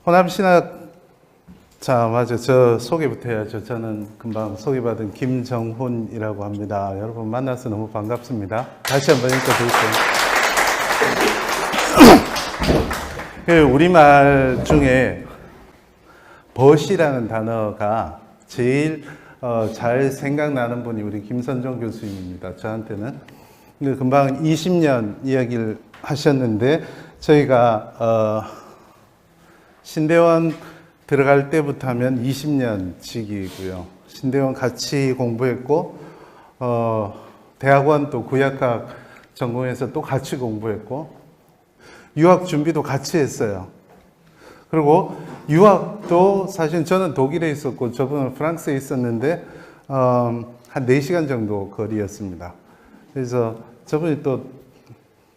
호남신학, 자, 맞아. 저 소개부터 해야죠. 저는 금방 소개받은 김정훈이라고 합니다. 여러분 만나서 너무 반갑습니다. 다시 한번 인사드릴게요. 우리말 중에 벗이라는 단어가 제일 잘 생각나는 분이 우리 김선종 교수님입니다. 저한테는. 금방 20년 이야기를 하셨는데, 저희가 신대원 들어갈 때부터 하면 20년 지기고요. 신대원 같이 공부했고, 대학원 또 구약학 전공해서 또 같이 공부했고, 유학 준비도 같이 했어요. 그리고 유학도 사실 저는 독일에 있었고 저분은 프랑스에 있었는데 한 4시간 정도 거리였습니다. 그래서 저분이 또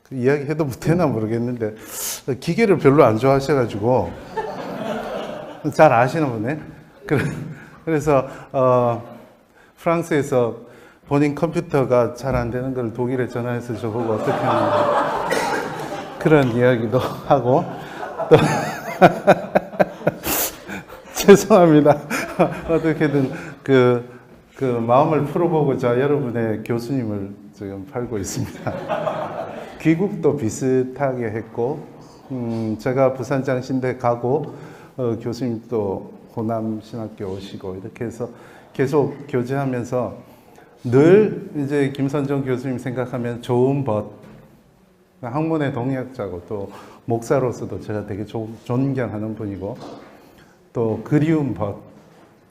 이야기해도 되나 모르겠는데 기계를 별로 안 좋아하셔가지고 잘 아시는 분이네. 그래서 프랑스에서 본인 컴퓨터가 잘 안 되는 걸 독일에 전화해서 저보고 어떻게 하는지 그런 이야기도 하고 또 죄송합니다. 어떻게든 그 마음을 풀어보고자 여러분의 교수님을 지금 팔고 있습니다. 귀국도 비슷하게 했고, 제가 부산장신대 가고, 교수님도 호남신학교 오시고, 이렇게 해서 계속 교제하면서 늘 이제 김선종 교수님 생각하면 좋은 벗, 학문의 동역자고 또 목사로서도 제가 되게 존경하는 분이고, 또 그리운 벗,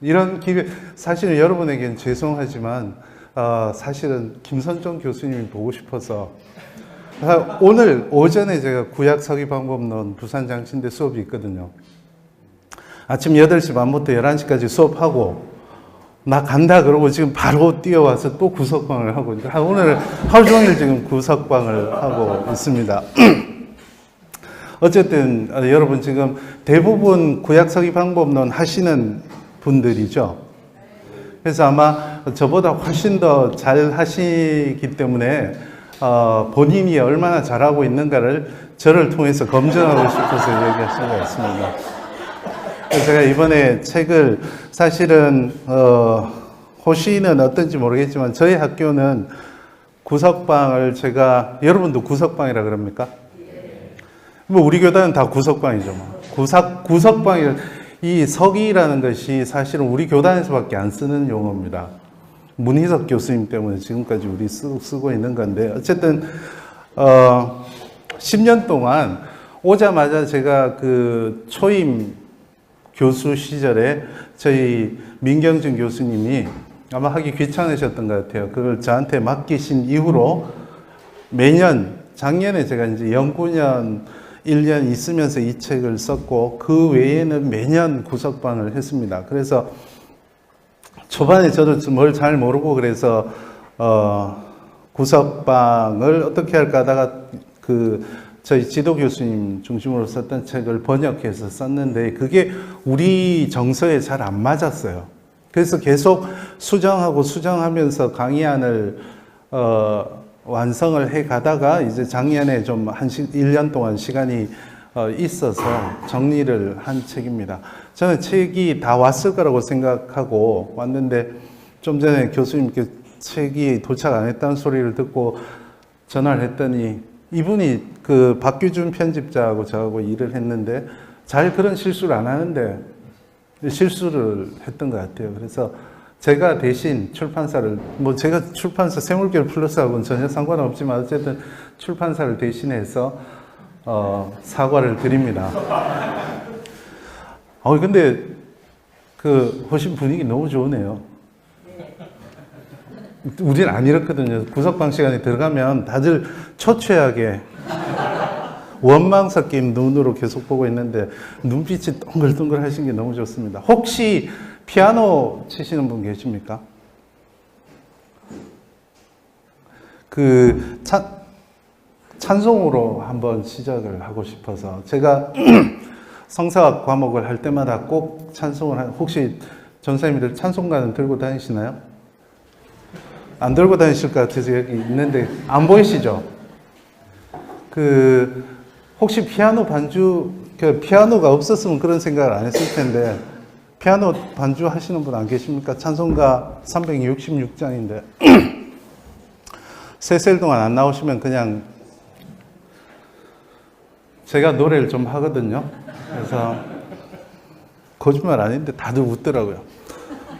이런 기회, 사실은 여러분에게는 죄송하지만 사실은 김선종 교수님이 보고 싶어서 오늘 오전에 제가 구약 서기 방법론 부산장신대 수업이 있거든요. 아침 8시 반부터 11시까지 수업하고 나 간다 그러고 지금 바로 뛰어와서 또 구석방을 하고 오늘 하루 종일 지금 구석방을 하고 있습니다. 어쨌든 여러분 지금 대부분 구약 서기 방법론 하시는 분들이죠. 그래서 아마 저보다 훨씬 더 잘 하시기 때문에 본인이 얼마나 잘하고 있는가를 저를 통해서 검증하고 싶어서 얘기하신 것 같습니다. 제가 이번에 책을 사실은 호시는 어떤지 모르겠지만 저희 학교는 구석방을 제가 여러분도 구석방이라 그럽니까? 뭐 우리 교단은 다 구석방이죠. 구석방이 이 서기라는 것이 사실은 우리 교단에서밖에 안 쓰는 용어입니다. 문희석 교수님 때문에 지금까지 우리 쓰고 있는 건데 어쨌든 10년 동안 오자마자 제가 그 초임 교수 시절에 저희 민경준 교수님이 아마 하기 귀찮으셨던 것 같아요. 그걸 저한테 맡기신 이후로 매년 작년에 제가 이제 연구년 1년 있으면서 이 책을 썼고 그 외에는 매년 구석방을 했습니다. 그래서 초반에 저도 뭘 잘 모르고 그래서 구석방을 어떻게 할까 하다가 저희 지도 교수님 중심으로 썼던 책을 번역해서 썼는데 그게 우리 정서에 잘 안 맞았어요. 그래서 계속 수정하면서 강의안을 완성을 해 가다가 이제 작년에 좀 1년 동안 시간이 있어서 정리를 한 책입니다. 저는 책이 다 왔을 거라고 생각하고 왔는데 좀 전에 교수님께 책이 도착 안 했다는 소리를 듣고 전화를 했더니 이분이 그 박규준 편집자하고 저하고 일을 했는데 잘 그런 실수를 안 하는데 실수를 했던 것 같아요. 그래서 제가 대신 출판사를, 제가 출판사 세물결 플러스하고는 전혀 상관없지만 어쨌든 출판사를 대신해서 사과를 드립니다. 근데 훨씬 분위기 너무 좋으네요. 우리는 안 이렇거든요. 구석방 시간에 들어가면 다들 초췌하게 원망 섞인 눈으로 계속 보고 있는데 눈빛이 동글동글 하신 게 너무 좋습니다. 혹시 피아노 치시는 분 계십니까? 찬송으로 한번 시작을 하고 싶어서 제가 성서학 과목을 할 때마다 꼭 찬송을 혹시 전사님들 찬송가는 들고 다니시나요? 안 들고 다니실 것 같아서 여기 있는데 안 보이시죠? 혹시 피아노 반주 그 피아노가 없었으면 그런 생각을 안 했을 텐데, 피아노 반주하시는 분 안 계십니까? 찬송가 366장인데, 세셀 동안 안 나오시면 그냥 제가 노래를 좀 하거든요. 그래서 거짓말 아닌데 다들 웃더라고요.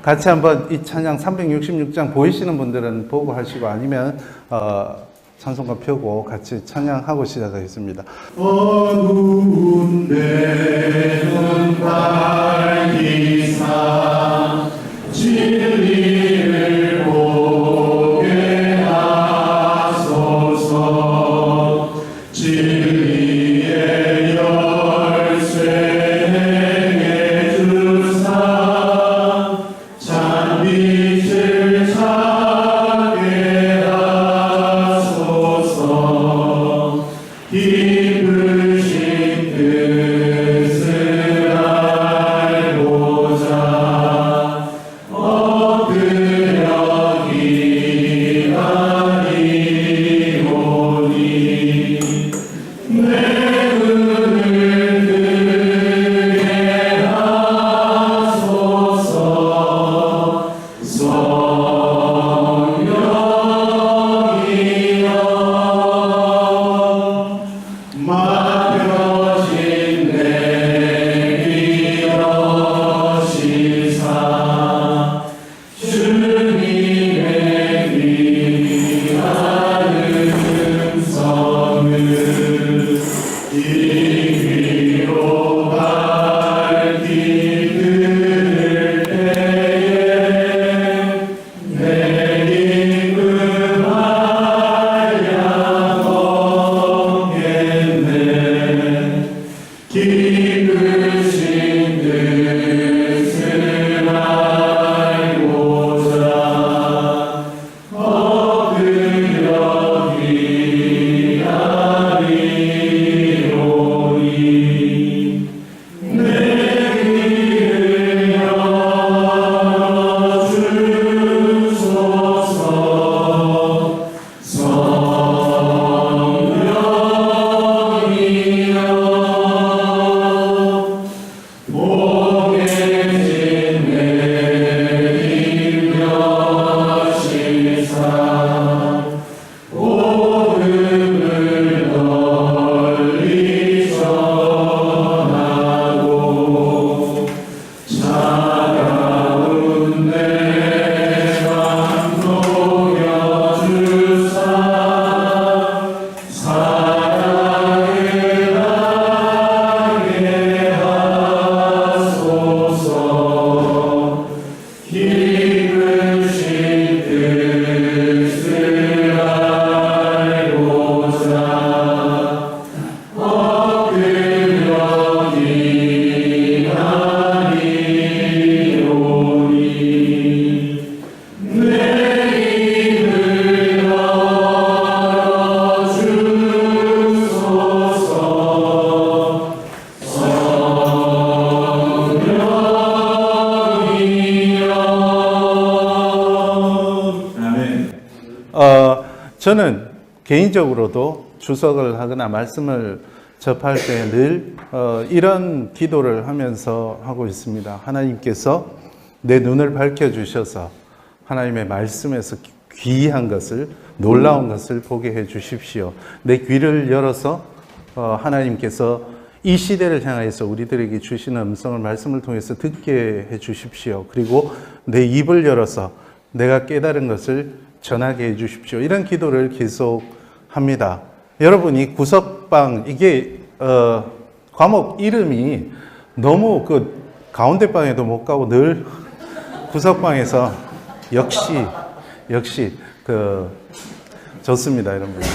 같이 한번 이 찬양 366장 보이시는 분들은 보고 하시고, 아니면 찬송가 펴고 같이 찬양하고 시작하겠습니다. 어두운 데는 밝히사 진리를 보게 하소서. 진리의 열쇠 내게 주사 찬빛을 찾게 하소서. 깊으신 뜻을 알고자 엎드려 기다리오니 내 눈을 뜨게 하소서. 성령이여 맡겨진 내 믿으시사 주님의 귀한 음성을 이 귀로 밝히 들을 때에 내 기쁨 알야먹겠네. 기쁘신 뜻을 알고자 엎드려 기다리오니 내 귀를 열어주소서. 성령이여 보게진 내 힘여시사 복음을 널리 전하고 차가운 내 맘 녹여주사 사랑을 하게 하소서. 기쁘신 뜻을 알고자 엎드려 기다리오니 내 입을 열어주소서. 성령이여. 아멘. 저는 개인적으로도 주석을 하거나 말씀을 접할 때 늘 이런 기도를 하면서 하고 있습니다. 하나님께서 내 눈을 밝혀주셔서 하나님의 말씀에서 귀한 것을, 놀라운 것을 보게 해 주십시오. 내 귀를 열어서 하나님께서 이 시대를 향해서 우리들에게 주시는 음성을 말씀을 통해서 듣게 해 주십시오. 그리고 내 입을 열어서 내가 깨달은 것을 전하게 해 주십시오. 이런 기도를 계속 합니다. 여러분이 구석방, 이게 과목 이름이 너무 그 가운데 방에도 못 가고 늘 구석방에서 역시 좋습니다, 이런 분이.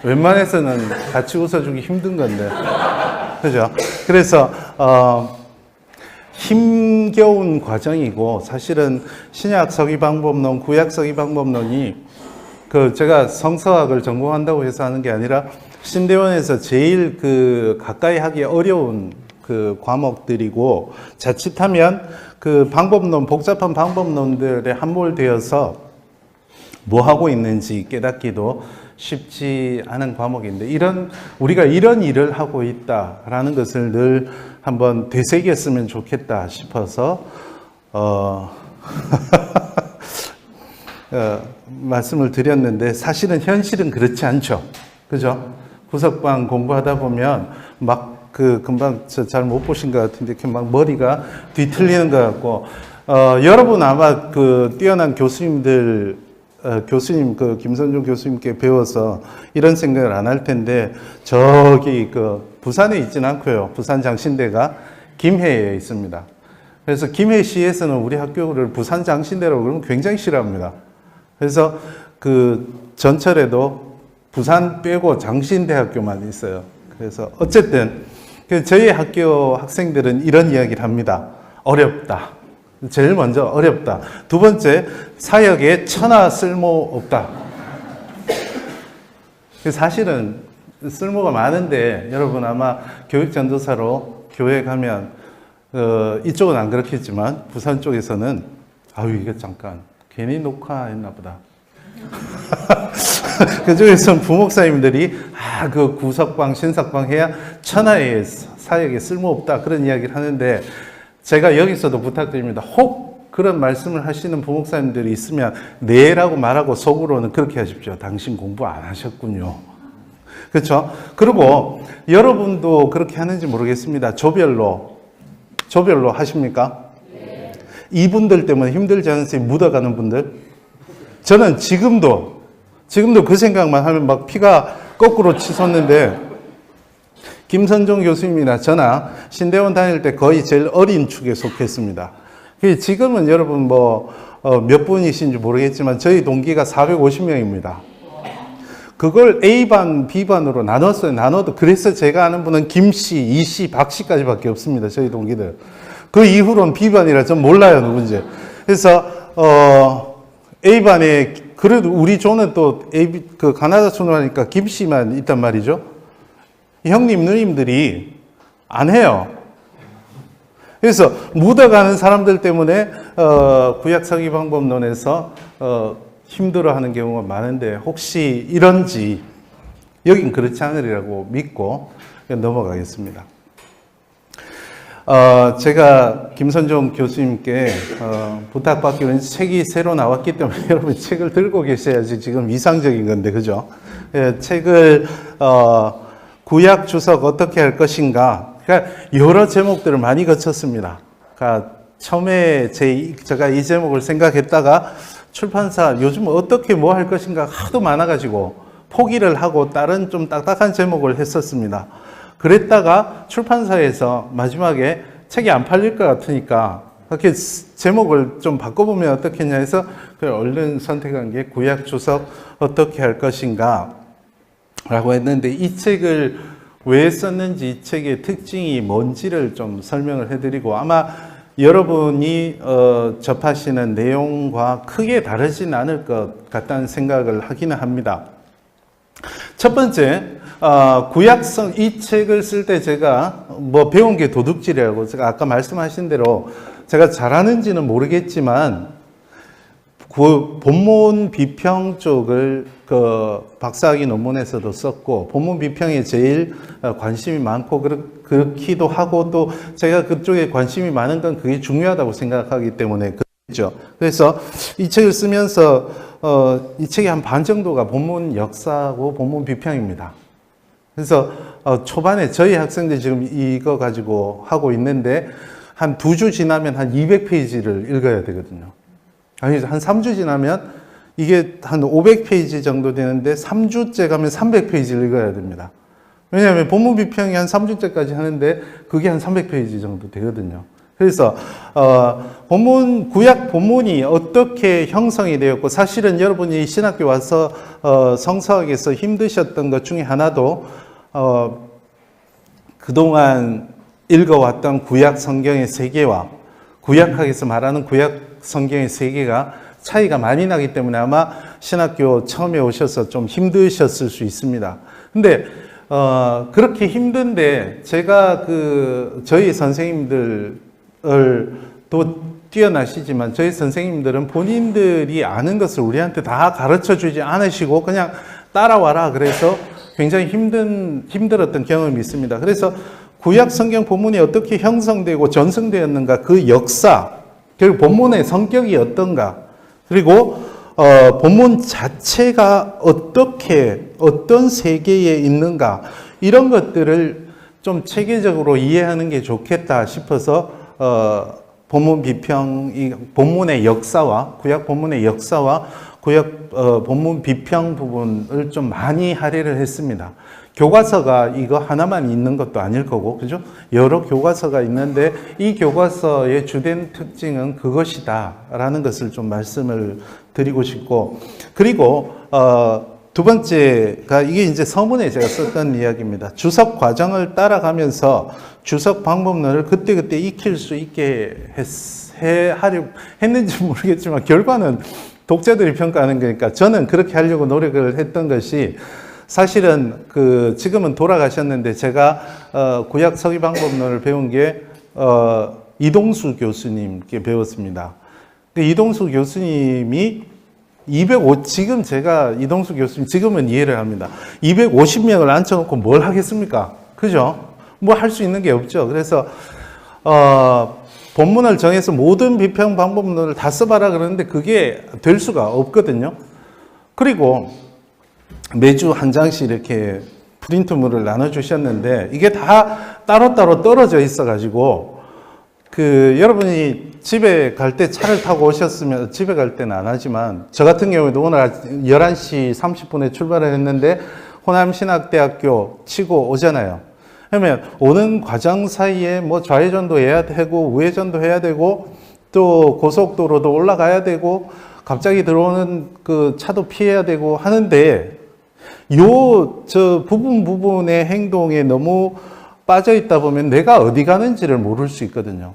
웬만해서는 같이 웃어주기 힘든 건데, 그죠? 그래서 힘겨운 과정이고, 사실은 신약 서기방법론, 구약 서기방법론이 제가 성서학을 전공한다고 해서 하는 게 아니라 신대원에서 제일 가까이 하기 어려운 과목들이고, 자칫하면 방법론, 복잡한 방법론들에 함몰되어서 뭐 하고 있는지 깨닫기도 쉽지 않은 과목인데 우리가 이런 일을 하고 있다라는 것을 늘 한번 되새겼으면 좋겠다 싶어서 말씀을 드렸는데 사실은 현실은 그렇지 않죠. 그죠? 구석방 공부하다 보면 금방 잘 못 보신 것 같은데 이렇게 막 머리가 뒤틀리는 것 같고 여러분 아마 뛰어난 교수님들 교수님 김선종 교수님께 배워서 이런 생각을 안 할 텐데 저기 부산에 있지는 않고요. 부산 장신대가 김해에 있습니다. 그래서 김해시에서는 우리 학교를 부산 장신대라고 그러면 굉장히 싫어합니다. 그래서 전철에도 부산 빼고 장신대학교만 있어요. 그래서 어쨌든 저희 학교 학생들은 이런 이야기를 합니다. 어렵다. 제일 먼저 어렵다. 두 번째, 사역에 천하 쓸모없다. 사실은 쓸모가 많은데 여러분 아마 교육전도사로 교회 가면 이쪽은 안 그렇겠지만 부산 쪽에서는 이거 잠깐 괜히 녹화했나 보다. 그중에서는 부목사님들이 그 구석방 신석방 해야 천하의 사역에 쓸모없다 그런 이야기를 하는데 제가 여기서도 부탁드립니다. 혹 그런 말씀을 하시는 부목사님들이 있으면 네라고 말하고 속으로는 그렇게 하십시오. 당신 공부 안 하셨군요. 그렇죠? 그리고 여러분도 그렇게 하는지 모르겠습니다. 조별로 하십니까? 네. 이분들 때문에 힘들지 않으세요? 묻어가는 분들? 저는 지금도 그 생각만 하면 막 피가 거꾸로 치솟는데 김선종 교수님이나 저나 신대원 다닐 때 거의 제일 어린 축에 속했습니다. 지금은 여러분 몇 분이신지 모르겠지만 저희 동기가 450명입니다. 그걸 A반, B반으로 나눴어요. 나눠도 그래서 제가 아는 분은 김씨, 이씨, 박씨까지 밖에 없습니다. 저희 동기들. 그 이후로는 B반이라 전 몰라요, 누군지. 그래서 A반에 그래도 우리 조는 또 가나다 순으로하니까 김씨만 있단 말이죠. 형님, 누님들이 안 해요. 그래서 묻어가는 사람들 때문에 구약서기 방법론에서 힘들어하는 경우가 많은데 혹시 이런지 여긴 그렇지 않으리라고 믿고 넘어가겠습니다. 제가 김선종 교수님께 부탁받기로 책이 새로 나왔기 때문에 여러분 책을 들고 계셔야지 지금 이상적인 건데 그죠? 책을 구약 주석 어떻게 할 것인가. 그러니까 여러 제목들을 많이 거쳤습니다. 그러니까 처음에 제가 이 제목을 생각했다가 출판사 요즘 어떻게 뭐 할 것인가 하도 많아가지고 포기를 하고 다른 좀 딱딱한 제목을 했었습니다. 그랬다가 출판사에서 마지막에 책이 안 팔릴 것 같으니까 그렇게 제목을 좀 바꿔보면 어떻겠냐 해서 얼른 선택한 게 구약 주석 어떻게 할 것인가 라고 했는데 이 책을 왜 썼는지 이 책의 특징이 뭔지를 좀 설명을 해드리고 아마 여러분이 접하시는 내용과 크게 다르진 않을 것 같다는 생각을 하기는 합니다. 첫 번째, 구약성 이 책을 쓸 때 제가 배운 게 도둑질이라고 제가 아까 말씀하신 대로 제가 잘하는지는 모르겠지만 본문 비평 쪽을 박사학위 논문에서도 썼고 본문 비평에 제일 관심이 많고 그렇기도 하고 또 제가 그쪽에 관심이 많은 건 그게 중요하다고 생각하기 때문에 그렇죠. 그래서 이 책을 쓰면서 이 책의 한 반 정도가 본문 역사하고 본문 비평입니다. 그래서 초반에 저희 학생들이 지금 이거 가지고 하고 있는데 한 2주 지나면 한 200페이지를 읽어야 되거든요. 아니, 한 3주 지나면 이게 한 500페이지 정도 되는데 3주째 가면 300페이지를 읽어야 됩니다. 왜냐하면 본문 비평이 한 3주째까지 하는데 그게 한 300페이지 정도 되거든요. 그래서 구약 본문이 어떻게 형성이 되었고 사실은 여러분이 신학교 와서 성서학에서 힘드셨던 것 중에 하나도 그동안 읽어왔던 구약 성경의 세계와 구약학에서 말하는 구약 성경의 세계가 차이가 많이 나기 때문에 아마 신학교 처음에 오셔서 좀 힘드셨을 수 있습니다. 근데 그렇게 힘든데 제가 저희 선생님들을 또 뛰어나시지만 저희 선생님들은 본인들이 아는 것을 우리한테 다 가르쳐 주지 않으시고 그냥 따라와라. 그래서 굉장히 힘들었던 경험이 있습니다. 그래서 구약 성경 본문이 어떻게 형성되고 전승되었는가, 그 역사, 그리고 본문의 성격이 어떤가, 그리고 본문 자체가 어떤 세계에 있는가, 이런 것들을 좀 체계적으로 이해하는 게 좋겠다 싶어서 본문 비평, 본문의 역사와 구약 본문의 역사와 구약 본문 비평 부분을 좀 많이 할애를 했습니다. 교과서가 이거 하나만 있는 것도 아닐 거고, 그죠? 여러 교과서가 있는데 이 교과서의 주된 특징은 그것이다라는 것을 좀 말씀을 드리고 싶고, 그리고 두 번째가 이게 이제 서문에 제가 썼던 이야기입니다. 주석 과정을 따라가면서 주석 방법론을 그때그때 익힐 수 있게 하려 했는지 모르겠지만 결과는 독자들이 평가하는 거니까 저는 그렇게 하려고 노력을 했던 것이, 사실은 지금은 돌아가셨는데 제가 구약 서기 방법론을 배운 게 이동수 교수님께 배웠습니다. 이동수 교수님이 지금 제가 이동수 교수님 지금은 이해를 합니다. 250명을 앉혀놓고 뭘 하겠습니까? 그죠? 뭐 할 수 있는 게 없죠. 그래서 본문을 정해서 모든 비평 방법론을 다 써봐라 그러는데 그게 될 수가 없거든요. 그리고 매주 한 장씩 이렇게 프린트물을 나눠주셨는데 이게 다 따로따로 떨어져 있어가지고 여러분이 집에 갈 때 차를 타고 오셨으면, 집에 갈 때는 안 하지만 저 같은 경우에도 오늘 11시 30분에 출발을 했는데 호남신학대학교 치고 오잖아요. 그러면 오는 과정 사이에 뭐 좌회전도 해야 되고 우회전도 해야 되고 또 고속도로도 올라가야 되고 갑자기 들어오는 그 차도 피해야 되고 하는데 부분의 행동에 너무 빠져 있다 보면 내가 어디 가는지를 모를 수 있거든요.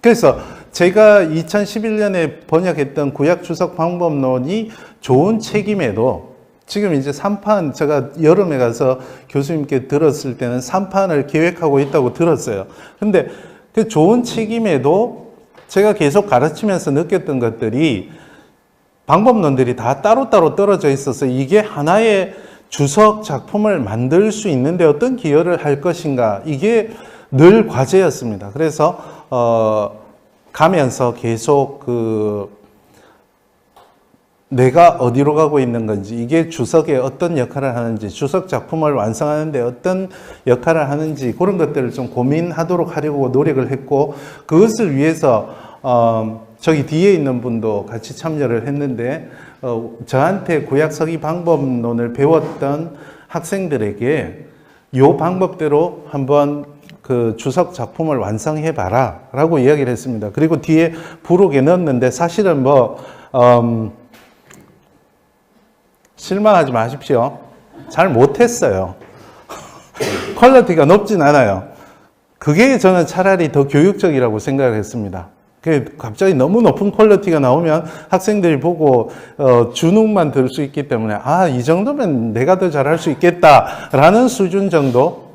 그래서 제가 2011년에 번역했던 구약 주석 방법론이 좋은 책임에도 지금 이제 3판, 제가 여름에 가서 교수님께 들었을 때는 3판을 계획하고 있다고 들었어요. 근데 그 좋은 책임에도 제가 계속 가르치면서 느꼈던 것들이 방법론들이 다 따로따로 떨어져 있어서 이게 하나의 주석 작품을 만들 수 있는데 어떤 기여를 할 것인가, 이게 늘 과제였습니다. 그래서 가면서 계속 내가 어디로 가고 있는 건지, 이게 주석에 어떤 역할을 하는지, 주석 작품을 완성하는데 어떤 역할을 하는지, 그런 것들을 좀 고민하도록 하려고 노력을 했고, 그것을 위해서 저기 뒤에 있는 분도 같이 참여를 했는데 저한테 구약 서기 방법론을 배웠던 학생들에게 이 방법대로 한번 그 주석 작품을 완성해 봐라 라고 이야기를 했습니다. 그리고 뒤에 부록에 넣었는데 사실은 실망하지 마십시오. 잘 못했어요. 퀄리티가 높진 않아요. 그게 저는 차라리 더 교육적이라고 생각을 했습니다. 갑자기 너무 높은 퀄리티가 나오면 학생들이 보고 주눅만 들 수 있기 때문에 이 정도면 내가 더 잘할 수 있겠다라는 수준 정도.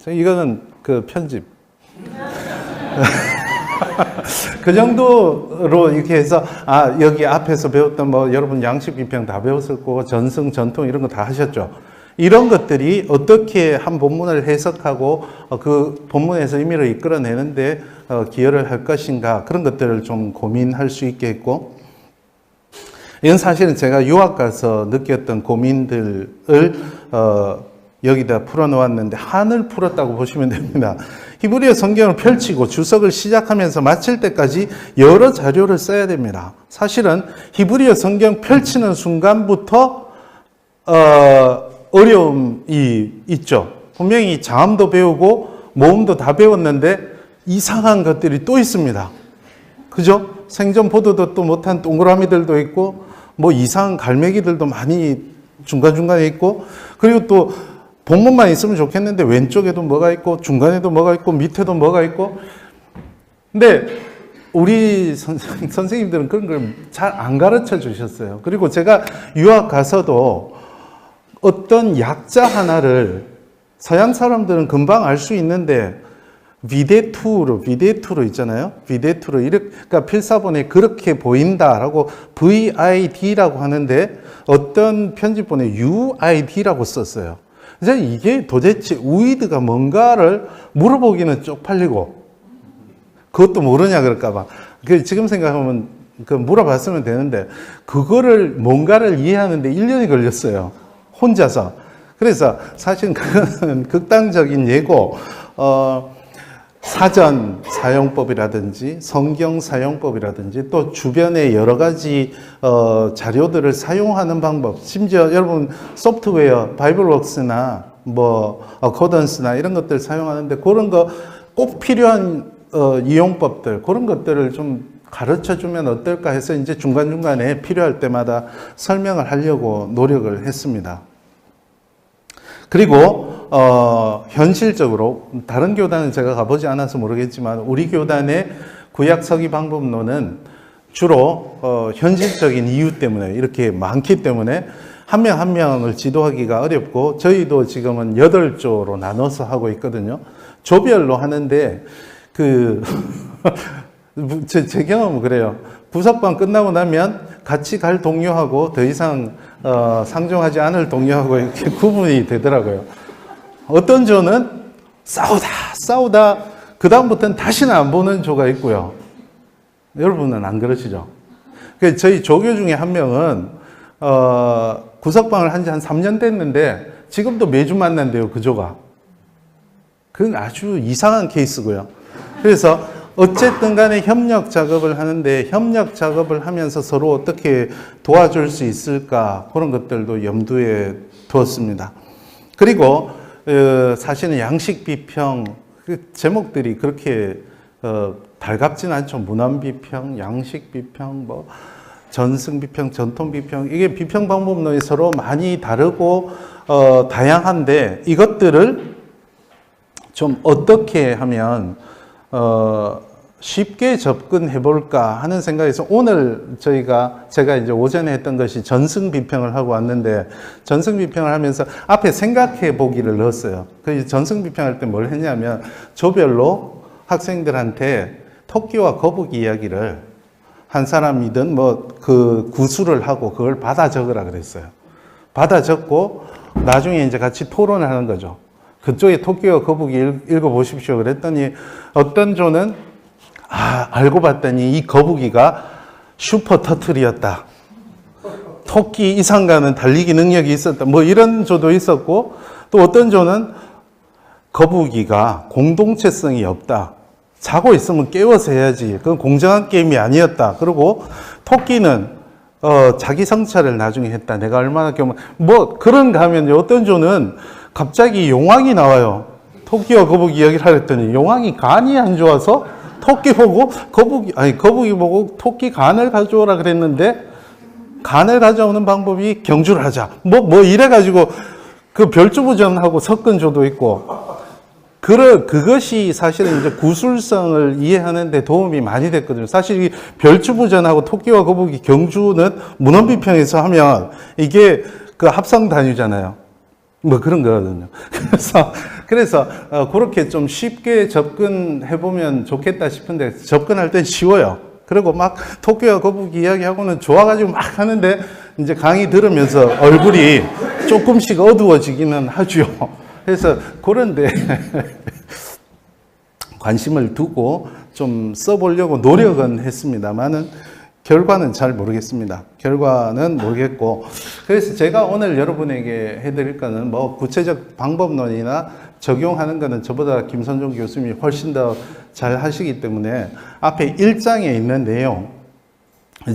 이거는 편집. 그 정도로 이렇게 해서 여기 앞에서 배웠던 여러분 양식 비평 다 배웠을 거고 전승 전통 이런 거 다 하셨죠. 이런 것들이 어떻게 한 본문을 해석하고 그 본문에서 의미를 이끌어내는데 기여를 할 것인가, 그런 것들을 좀 고민할 수 있게 했고, 이건 사실은 제가 유학 가서 느꼈던 고민들을 여기다 풀어놓았는데 한을 풀었다고 보시면 됩니다. 히브리어 성경을 펼치고 주석을 시작하면서 마칠 때까지 여러 자료를 써야 됩니다. 사실은 히브리어 성경 펼치는 순간부터 어려움이 있죠. 분명히 자음도 배우고 모음도 다 배웠는데 이상한 것들이 또 있습니다. 그죠? 생전 보도도 또 못한 동그라미들도 있고 이상한 갈매기들도 많이 중간중간에 있고, 그리고 또 본문만 있으면 좋겠는데 왼쪽에도 뭐가 있고 중간에도 뭐가 있고 밑에도 뭐가 있고. 근데 우리 선생님들은 그런 걸 잘 안 가르쳐 주셨어요. 그리고 제가 유학 가서도 어떤 약자 하나를 서양 사람들은 금방 알 수 있는데 비데투로 있잖아요. 비데투로 그러니까 필사본에 그렇게 보인다라고 VID라고 하는데 어떤 편집본에 UID라고 썼어요. 그래서 이게 도대체 우이드가 뭔가를 물어보기는 쪽팔리고 그것도 모르냐 그럴까봐. 지금 생각하면 물어봤으면 되는데 그거를 뭔가를 이해하는데 1년이 걸렸어요. 혼자서. 그래서 사실 그거는 극단적인 예고 사전 사용법이라든지 성경 사용법이라든지 또 주변의 여러 가지 자료들을 사용하는 방법, 심지어 여러분 소프트웨어 바이블웍스나 뭐 어코던스나 이런 것들 사용하는데 그런 거 꼭 필요한 이용법들 그런 것들을 좀 가르쳐 주면 어떨까 해서 이제 중간중간에 필요할 때마다 설명을 하려고 노력을 했습니다. 그리고 현실적으로 다른 교단은 제가 가보지 않아서 모르겠지만 우리 교단의 구약 서기 방법론은 주로 현실적인 이유 때문에 이렇게 많기 때문에 한 명 한 명을 지도하기가 어렵고 저희도 지금은 8조로 나눠서 하고 있거든요. 조별로 하는데 제 경험은 그래요. 부석방 끝나고 나면 같이 갈 동료하고 더 이상 상종하지 않을 동료하고 이렇게 구분이 되더라고요. 어떤 조는 싸우다 그 다음부터는 다시는 안 보는 조가 있고요. 여러분은 안 그러시죠? 저희 조교 중에 한 명은 구석방을 한 지 한 3년 됐는데 지금도 매주 만난대요. 그 조가. 그건 아주 이상한 케이스고요. 그래서 어쨌든 간에 협력 작업을 하는데 협력 작업을 하면서 서로 어떻게 도와줄 수 있을까 그런 것들도 염두에 두었습니다. 그리고 사실은 양식 비평 제목들이 그렇게 달갑진 않죠. 문헌 비평, 양식 비평, 뭐 전승 비평, 전통 비평 이게 비평 방법론이 서로 많이 다르고 다양한데 이것들을 좀 어떻게 하면 쉽게 접근해 볼까 하는 생각에서 오늘 제가 이제 오전에 했던 것이 전승 비평을 하고 왔는데 전승 비평을 하면서 앞에 생각해 보기를 넣었어요. 그 전승 비평할 때 뭘 했냐면 조별로 학생들한테 토끼와 거북이 이야기를 한 사람이든 뭐 그 구술을 하고 그걸 받아 적으라 그랬어요. 받아 적고 나중에 이제 같이 토론을 하는 거죠. 그쪽에 토끼와 거북이 읽어보십시오. 그랬더니 어떤 조는 알고 봤더니 이 거북이가 슈퍼 터틀이었다. 토끼 이상과는 달리기 능력이 있었다. 뭐 이런 조도 있었고 또 어떤 조는 거북이가 공동체성이 없다. 자고 있으면 깨워서 해야지. 그건 공정한 게임이 아니었다. 그리고 토끼는 자기 성찰을 나중에 했다. 내가 얼마나 뭐 그런가 하면 어떤 조는 갑자기 용왕이 나와요. 토끼와 거북이 이야기를 하랬더니 용왕이 간이 안 좋아서 토끼 보고 거북이 보고 토끼 간을 가져오라 그랬는데 간을 가져오는 방법이 경주를 하자. 뭐 이래가지고 그 별주부전하고 섞은 조도 있고 그것이 사실은 이제 구술성을 이해하는 데 도움이 많이 됐거든요. 사실 이 별주부전하고 토끼와 거북이 경주는 문헌비평에서 하면 이게 그 합성 단위잖아요. 뭐 그런 거거든요. 그래서 그렇게 좀 쉽게 접근해 보면 좋겠다 싶은데 접근할 땐 쉬워요. 그리고 막 토끼와 거북이 이야기하고는 좋아가지고 막 하는데 이제 강의 들으면서 얼굴이 조금씩 어두워지기는 하죠. 그래서 그런데 관심을 두고 좀 써보려고 노력은 했습니다만은 결과는 잘 모르겠습니다. 결과는 모르겠고 그래서 제가 오늘 여러분에게 해드릴 거는 뭐 구체적 방법론이나 적용하는 거는 저보다 김선종 교수님이 훨씬 더 잘 하시기 때문에 앞에 1장에 있는 내용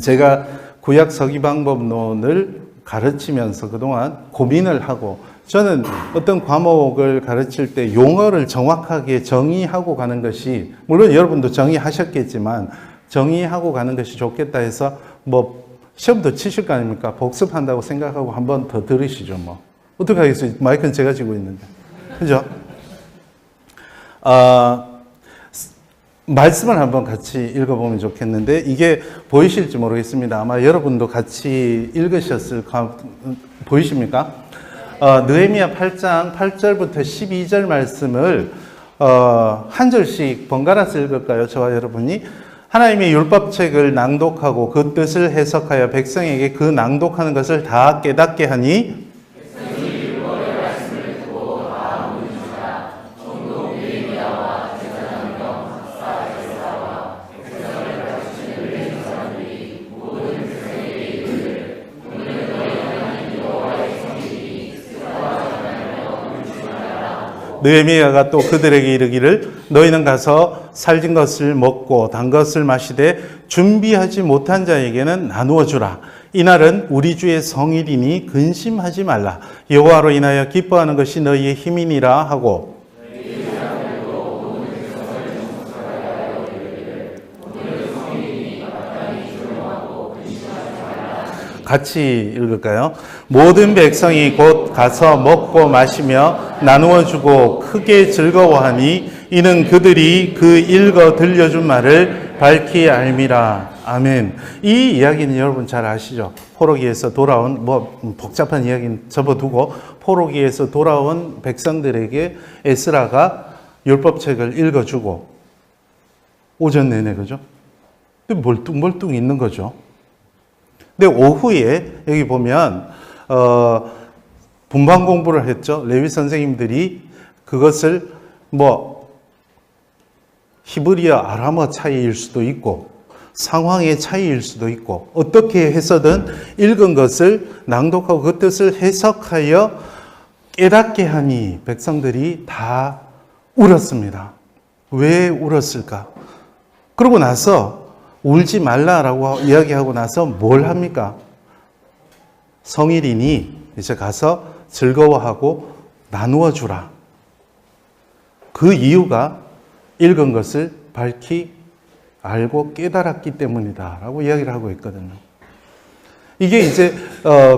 제가 구약 서기 방법론을 가르치면서 그동안 고민을 하고 저는 어떤 과목을 가르칠 때 용어를 정확하게 정의하고 가는 것이 물론 여러분도 정의하셨겠지만 정의하고 가는 것이 좋겠다 해서 뭐 시험도 치실 거 아닙니까? 복습한다고 생각하고 한 번 더 들으시죠. 뭐 어떻게 하겠어요? 마이크는 제가 쥐고 있는데 그죠? 말씀을 한번 같이 읽어보면 좋겠는데 이게 보이실지 모르겠습니다. 아마 여러분도 같이 읽으셨을 보이십니까? 느헤미야 8장 8절부터 12절 말씀을 한 절씩 번갈아서 읽을까요? 저와 여러분이 하나님의 율법책을 낭독하고 그 뜻을 해석하여 백성에게 그 낭독하는 것을 다 깨닫게 하니 느헤미야가 또 그들에게 이르기를 너희는 가서 살진 것을 먹고 단 것을 마시되 준비하지 못한 자에게는 나누어 주라. 이날은 우리 주의 성일이니 근심하지 말라. 여호와로 인하여 기뻐하는 것이 너희의 힘이니라 하고 같이 읽을까요? 모든 백성이 곧 가서 먹고 마시며 나누어 주고 크게 즐거워하니 이는 그들이 그 읽어 들려준 말을 밝히 알미라. 아멘. 이 이야기는 여러분 잘 아시죠? 포로기에서 돌아온 복잡한 이야기는 접어두고 포로기에서 돌아온 백성들에게 에스라가 율법책을 읽어주고 오전 내내 그죠? 멀뚱멀뚱 있는 거죠. 근데 오후에 여기 보면 분반 공부를 했죠. 레위 선생님들이 그것을 히브리어 아람어 차이일 수도 있고 상황의 차이일 수도 있고 어떻게 해서든 읽은 것을 낭독하고 그 뜻을 해석하여 깨닫게 하니 백성들이 다 울었습니다. 왜 울었을까? 그러고 나서 울지 말라라고 이야기하고 나서 뭘 합니까? 성일이니 이제 가서 즐거워하고 나누어 주라. 그 이유가 읽은 것을 밝히 알고 깨달았기 때문이다라고 이야기를 하고 있거든요. 이게 이제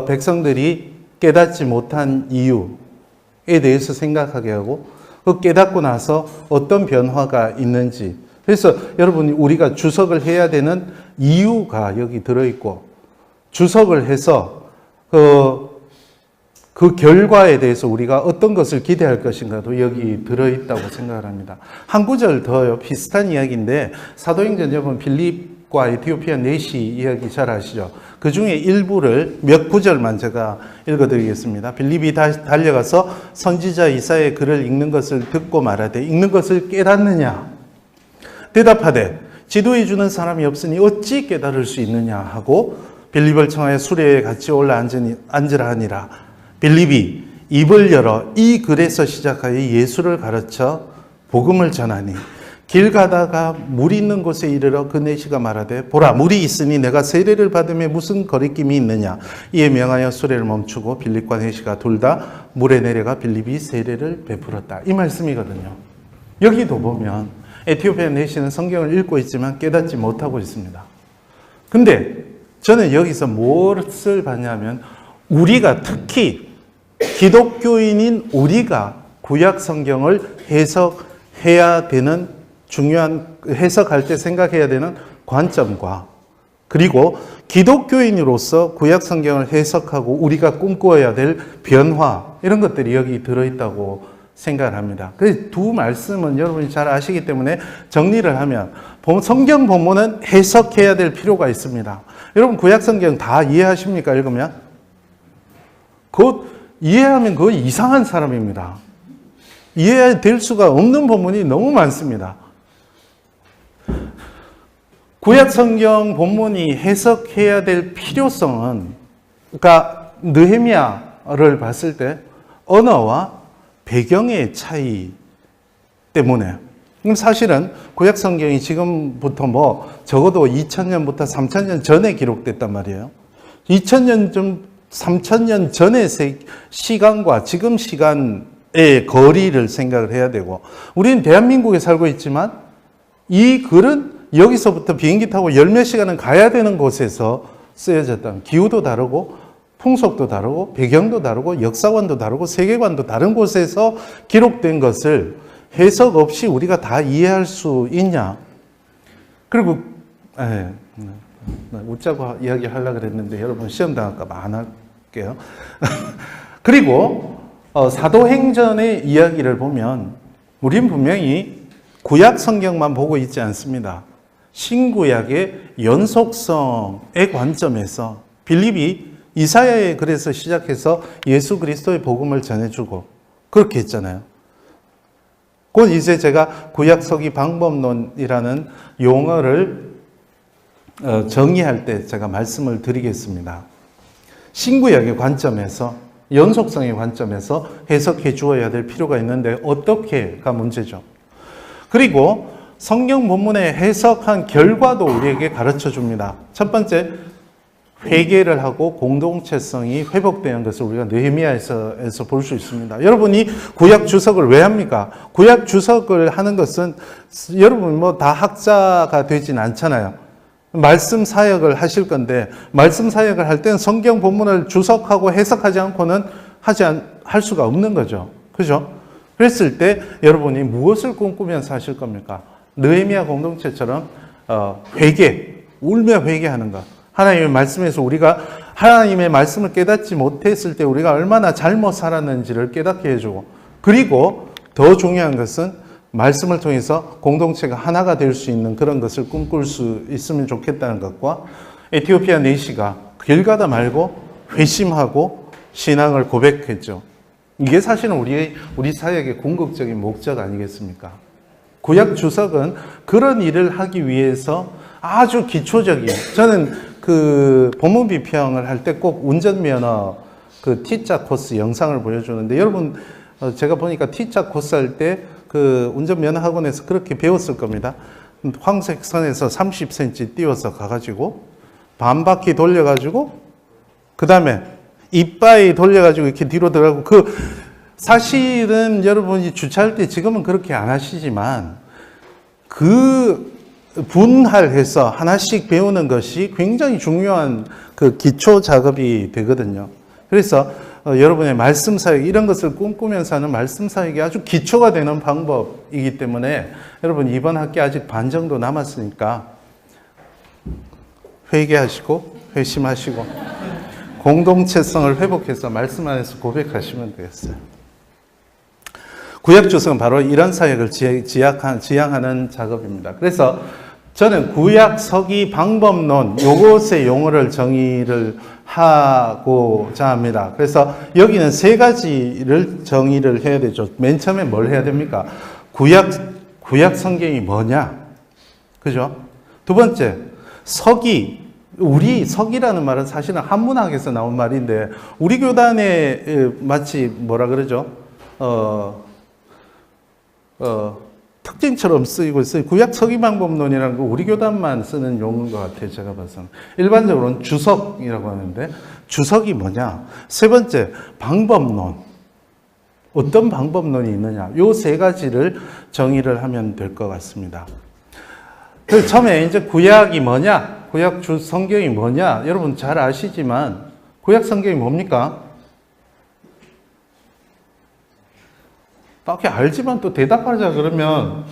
백성들이 깨닫지 못한 이유에 대해서 생각하게 하고 그 깨닫고 나서 어떤 변화가 있는지, 그래서 여러분이 우리가 주석을 해야 되는 이유가 여기 들어있고 주석을 해서 그 결과에 대해서 우리가 어떤 것을 기대할 것인가도 여기 들어있다고 생각을 합니다. 한 구절 더요. 비슷한 이야기인데 사도행전 여러분 빌립과 에티오피아 내시 이야기 잘 아시죠? 그 중에 일부를 몇 구절만 제가 읽어드리겠습니다. 빌립이 달려가서 선지자 이사야의 글을 읽는 것을 듣고 말하되 읽는 것을 깨닫느냐? 대답하되 지도해 주는 사람이 없으니 어찌 깨달을 수 있느냐 하고 빌립을 청하여 수레에 같이 올라 앉으라 하니라. 빌립이 입을 열어 이 글에서 시작하여 예수를 가르쳐 복음을 전하니 길 가다가 물 있는 곳에 이르러 그 내시가 말하되 보라 물이 있으니 내가 세례를 받음에 무슨 거리낌이 있느냐. 이에 명하여 수레를 멈추고 빌립과 내시가 둘 다 물에 내려가 빌립이 세례를 베풀었다. 이 말씀이거든요. 여기도 보면 에티오피아 내시는 성경을 읽고 있지만 깨닫지 못하고 있습니다. 근데 저는 여기서 무엇을 봤냐면 우리가 특히 기독교인인 우리가 구약 성경을 해석해야 되는 중요한 해석할 때 생각해야 되는 관점과 그리고 기독교인으로서 구약 성경을 해석하고 우리가 꿈꿔야 될 변화 이런 것들이 여기 들어있다고 생각을 합니다. 그래서 두 말씀은 여러분이 잘 아시기 때문에 정리를 하면 성경 본문은 해석해야 될 필요가 있습니다. 여러분 구약 성경 다 이해하십니까? 읽으면? 이해하면 그거 이상한 사람입니다. 이해될 수가 없는 본문이 너무 많습니다. 구약 성경 본문이 해석해야 될 필요성은 그러니까 느헤미야를 봤을 때 언어와 배경의 차이 때문에 그럼 사실은 구약 성경이 지금부터 적어도 2000년부터 3000년 전에 기록됐단 말이에요. 2000년 좀 3000년 전의 시간과 지금 시간의 거리를 생각을 해야 되고 우리는 대한민국에 살고 있지만 이 글은 여기서부터 비행기 타고 열몇 시간은 가야 되는 곳에서 쓰여졌다. 기후도 다르고 풍속도 다르고 배경도 다르고 역사관도 다르고 세계관도 다른 곳에서 기록된 것을 해석 없이 우리가 다 이해할 수 있냐? 그리고 웃자고 이야기하려고 그랬는데 여러분 시험 당할까 봐 안 할게요. 그리고 사도행전의 이야기를 보면 우린 분명히 구약 성경만 보고 있지 않습니다. 신구약의 연속성의 관점에서 빌립이 이사야의 글에서 시작해서 예수 그리스도의 복음을 전해주고 그렇게 했잖아요. 곧 이제 제가 구약 서기 방법론이라는 용어를 정의할 때 제가 말씀을 드리겠습니다. 신구약의 관점에서 연속성의 관점에서 해석해 주어야 될 필요가 있는데 어떻게가 문제죠. 그리고 성경 본문의 해석한 결과도 우리에게 가르쳐 줍니다. 첫 번째, 회개를 하고 공동체성이 회복되는 것을 우리가 느헤미야에서 볼 수 있습니다. 여러분이 구약 주석을 왜 합니까? 구약 주석을 하는 것은 여러분 뭐 다 학자가 되진 않잖아요. 말씀 사역을 하실 건데 말씀 사역을 할 때는 성경 본문을 주석하고 해석하지 않고는 할 수가 없는 거죠. 그죠? 그랬을 때 여러분이 무엇을 꿈꾸면서 하실 겁니까? 느헤미야 공동체처럼 울며 회개하는 것. 하나님의 말씀에서 우리가 하나님의 말씀을 깨닫지 못했을 때 우리가 얼마나 잘못 살았는지를 깨닫게 해주고, 그리고 더 중요한 것은 말씀을 통해서 공동체가 하나가 될 수 있는 그런 것을 꿈꿀 수 있으면 좋겠다는 것과, 에티오피아 내시가 길 가다 말고 회심하고 신앙을 고백했죠. 이게 사실은 우리 사역의 궁극적인 목적 아니겠습니까? 구약 주석은 그런 일을 하기 위해서 아주 기초적인, 저는 그 본문 비평을 할 때 꼭 운전면허 그 T자 코스 영상을 보여주는데, 여러분 제가 보니까 T자 코스 할 때 그 운전면허 학원에서 그렇게 배웠을 겁니다. 황색 선에서 30cm 띄워서 가가지고 반 바퀴 돌려가지고 그 다음에 이빠이 돌려가지고 이렇게 뒤로 들어가고, 그 사실은 여러분이 주차할 때 지금은 그렇게 안 하시지만 그 분할해서 하나씩 배우는 것이 굉장히 중요한 그 기초 작업이 되거든요. 그래서 여러분의 말씀 사역, 이런 것을 꿈꾸면서 하는 말씀 사역이 아주 기초가 되는 방법이기 때문에 여러분 이번 학기 아직 반 정도 남았으니까 회개하시고 회심하시고 공동체성을 회복해서 말씀 안에서 고백하시면 되겠어요. 구약 주석은 바로 이런 사역을 지향하는 작업입니다. 그래서 저는 구약 서기 방법론 요것의 용어를 정의를 하고자 합니다. 그래서 여기는 세 가지를 정의를 해야 되죠. 맨 처음에 뭘 해야 됩니까? 구약 성경이 뭐냐? 그죠? 두 번째, 서기. 우리 서기라는 말은 사실은 한문학에서 나온 말인데 우리 교단에 마치 뭐라 그러죠? 특징처럼 쓰이고 있어요. 구약 서기방법론이라는 거 우리 교단만 쓰는 용어인 것 같아요. 제가 봐서는. 일반적으로는 주석이라고 하는데, 주석이 뭐냐? 세 번째, 방법론. 어떤 방법론이 있느냐? 요 세 가지를 정의를 하면 될 것 같습니다. 그래서 처음에 이제 구약이 뭐냐? 구약 성경이 뭐냐? 여러분 잘 아시지만 구약 성경이 뭡니까? 딱히 알지만 또 대답하자 그러면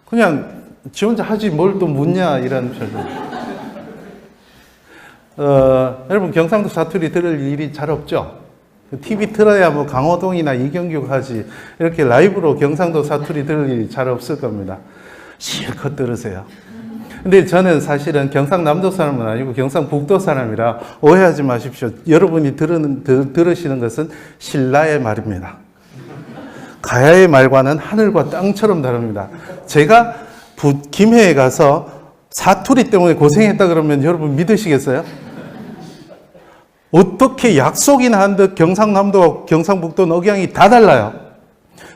그냥 지 혼자 하지 뭘 또 묻냐 이런 표정. 여러분 경상도 사투리 들을 일이 잘 없죠? TV 틀어야 뭐 강호동이나 이경규가 하지 이렇게 라이브로 경상도 사투리 들을 일이 잘 없을 겁니다. 실컷 들으세요. 근데 저는 사실은 경상남도 사람은 아니고 경상북도 사람이라 오해하지 마십시오. 여러분이 들으시는 것은 신라의 말입니다. 가야의 말과는 하늘과 땅처럼 다릅니다. 제가 김해에 가서 사투리 때문에 고생했다 그러면 여러분 믿으시겠어요? 어떻게 약속이나 한 듯 경상남도와 경상북도는 억양이 다 달라요.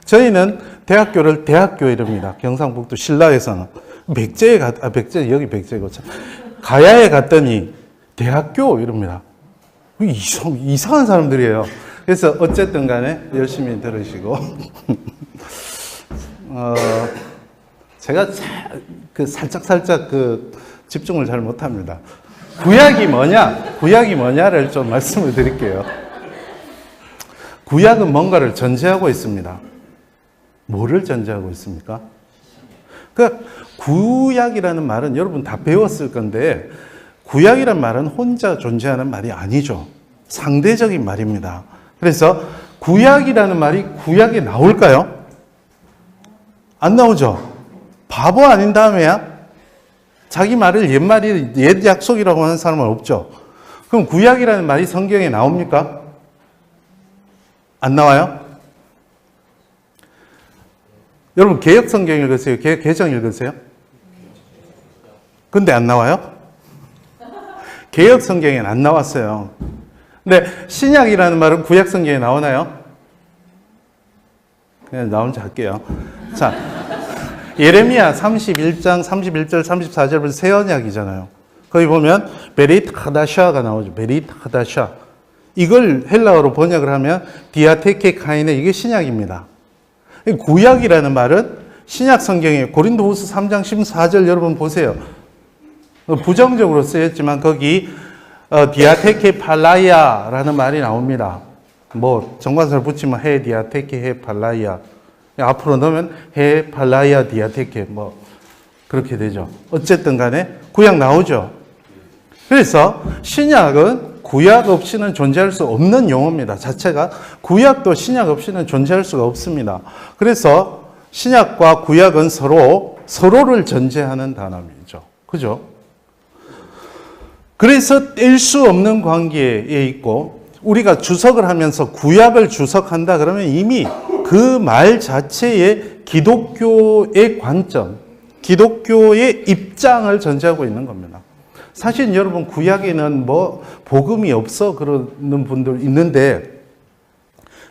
저희는 대학교를 대학교 이럽니다. 경상북도 신라에서는. 여기 백제고 참. 가야에 갔더니 대학교 이럽니다. 이상한 사람들이에요. 그래서 어쨌든 간에 열심히 들으시고 제가 살짝 집중을 잘 못합니다. 구약이 뭐냐를 좀 말씀을 드릴게요. 구약은 뭔가를 전제하고 있습니다. 뭐를 전제하고 있습니까? 구약이라는 말은 여러분 다 배웠을 건데, 구약이란 말은 혼자 존재하는 말이 아니죠. 상대적인 말입니다. 그래서 구약이라는 말이 구약에 나올까요? 안 나오죠? 바보 아닌 다음에야? 자기 말을 옛 약속이라고 하는 사람은 없죠. 그럼 구약이라는 말이 성경에 나옵니까? 안 나와요? 여러분 개역 성경 읽으세요? 개정 읽으세요? 근데 안 나와요? 개역 성경에는 안 나왔어요. 근데 신약이라는 말은 구약 성경에 나오나요? 그냥 나온지 할게요. 자, 예레미야 31장 31절 34절부터 새 언약이잖아요. 거기 보면 베리트 하다샤가 나오죠. 베리트 하다샤. 이걸 헬라어로 번역을 하면 디아테케 카이네, 이게 신약입니다. 구약이라는 말은 신약 성경에 고린도후서 3장 14절 여러분 보세요. 부정적으로 쓰였지만 거기 디아테케 팔라이아라는 말이 나옵니다. 뭐 정관사를 붙이면 해 디아테케 해 팔라이아, 앞으로 넣으면 해 팔라이아 디아테케, 뭐 그렇게 되죠. 어쨌든 간에 구약 나오죠. 그래서 신약은 구약 없이는 존재할 수 없는 용어입니다. 자체가 구약도 신약 없이는 존재할 수가 없습니다. 그래서 신약과 구약은 서로를 전제하는 단어이죠. 그죠? 그래서 뗄 수 없는 관계에 있고, 우리가 주석을 하면서 구약을 주석한다 그러면 이미 그 말 자체에 기독교의 관점, 기독교의 입장을 전제하고 있는 겁니다. 사실 여러분 구약에는 뭐 복음이 없어 그러는 분들 있는데,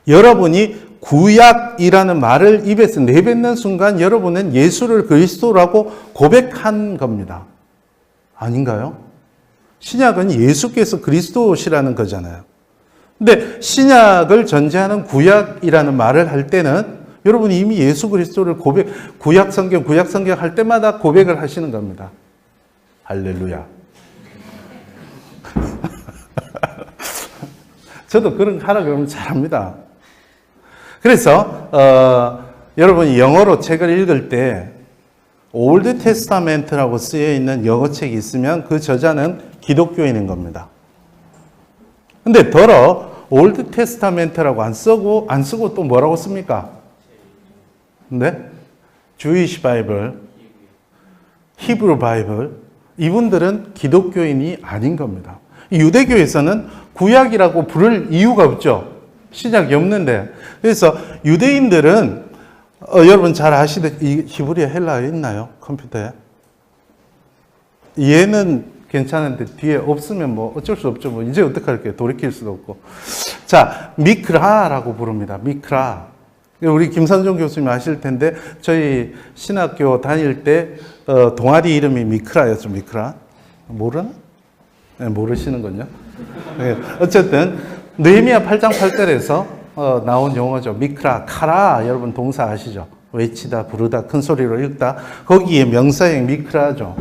여러분이 구약이라는 말을 입에서 내뱉는 순간 여러분은 예수를 그리스도라고 고백한 겁니다. 아닌가요? 신약은 예수께서 그리스도시라는 거잖아요. 근데 신약을 전제하는 구약이라는 말을 할 때는 여러분이 이미 예수 그리스도를 구약 성경 할 때마다 고백을 하시는 겁니다. 할렐루야. 저도 그런 거 하라 그러면 잘합니다. 그래서 여러분이 영어로 책을 읽을 때 올드 테스타멘트라고 쓰여 있는 영어 책이 있으면 그 저자는 기독교인인 겁니다. 근데 더러 올드 테스타멘트라고 안 쓰고 또 뭐라고 씁니까? 네? 주이시 바이블, 히브리 바이블, 이분들은 기독교인이 아닌 겁니다. 유대교에서는 구약이라고 부를 이유가 없죠. 신약이 없는데. 그래서 유대인들은 여러분 잘 아시듯이 히브리어 헬라어 있나요? 컴퓨터에? 얘는 괜찮은데 뒤에 없으면 뭐 어쩔 수 없죠. 뭐 이제 어떡할게요. 돌이킬 수도 없고. 자, 미크라라고 부릅니다. 미크라. 우리 김선종 교수님 아실 텐데 저희 신학교 다닐 때 동아리 이름이 미크라였죠. 미크라. 모르나? 네, 모르시는군요. 네, 어쨌든 느헤미야 8장 8절에서 나온 용어죠. 미크라, 카라. 여러분 동사 아시죠? 외치다, 부르다, 큰 소리로 읽다. 거기에 명사형 미크라죠.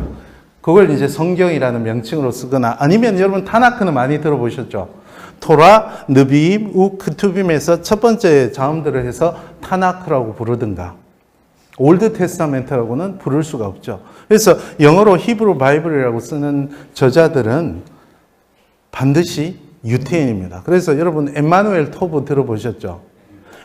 그걸 이제 성경이라는 명칭으로 쓰거나, 아니면 여러분 타나크는 많이 들어보셨죠? 토라, 느비임, 크투빔에서 첫 번째 자음들을 해서 타나크라고 부르든가, 올드 테스타멘트라고는 부를 수가 없죠. 그래서 영어로 히브리 바이블이라고 쓰는 저자들은 반드시 유태인입니다. 그래서 여러분 엠마누엘 토브 들어보셨죠?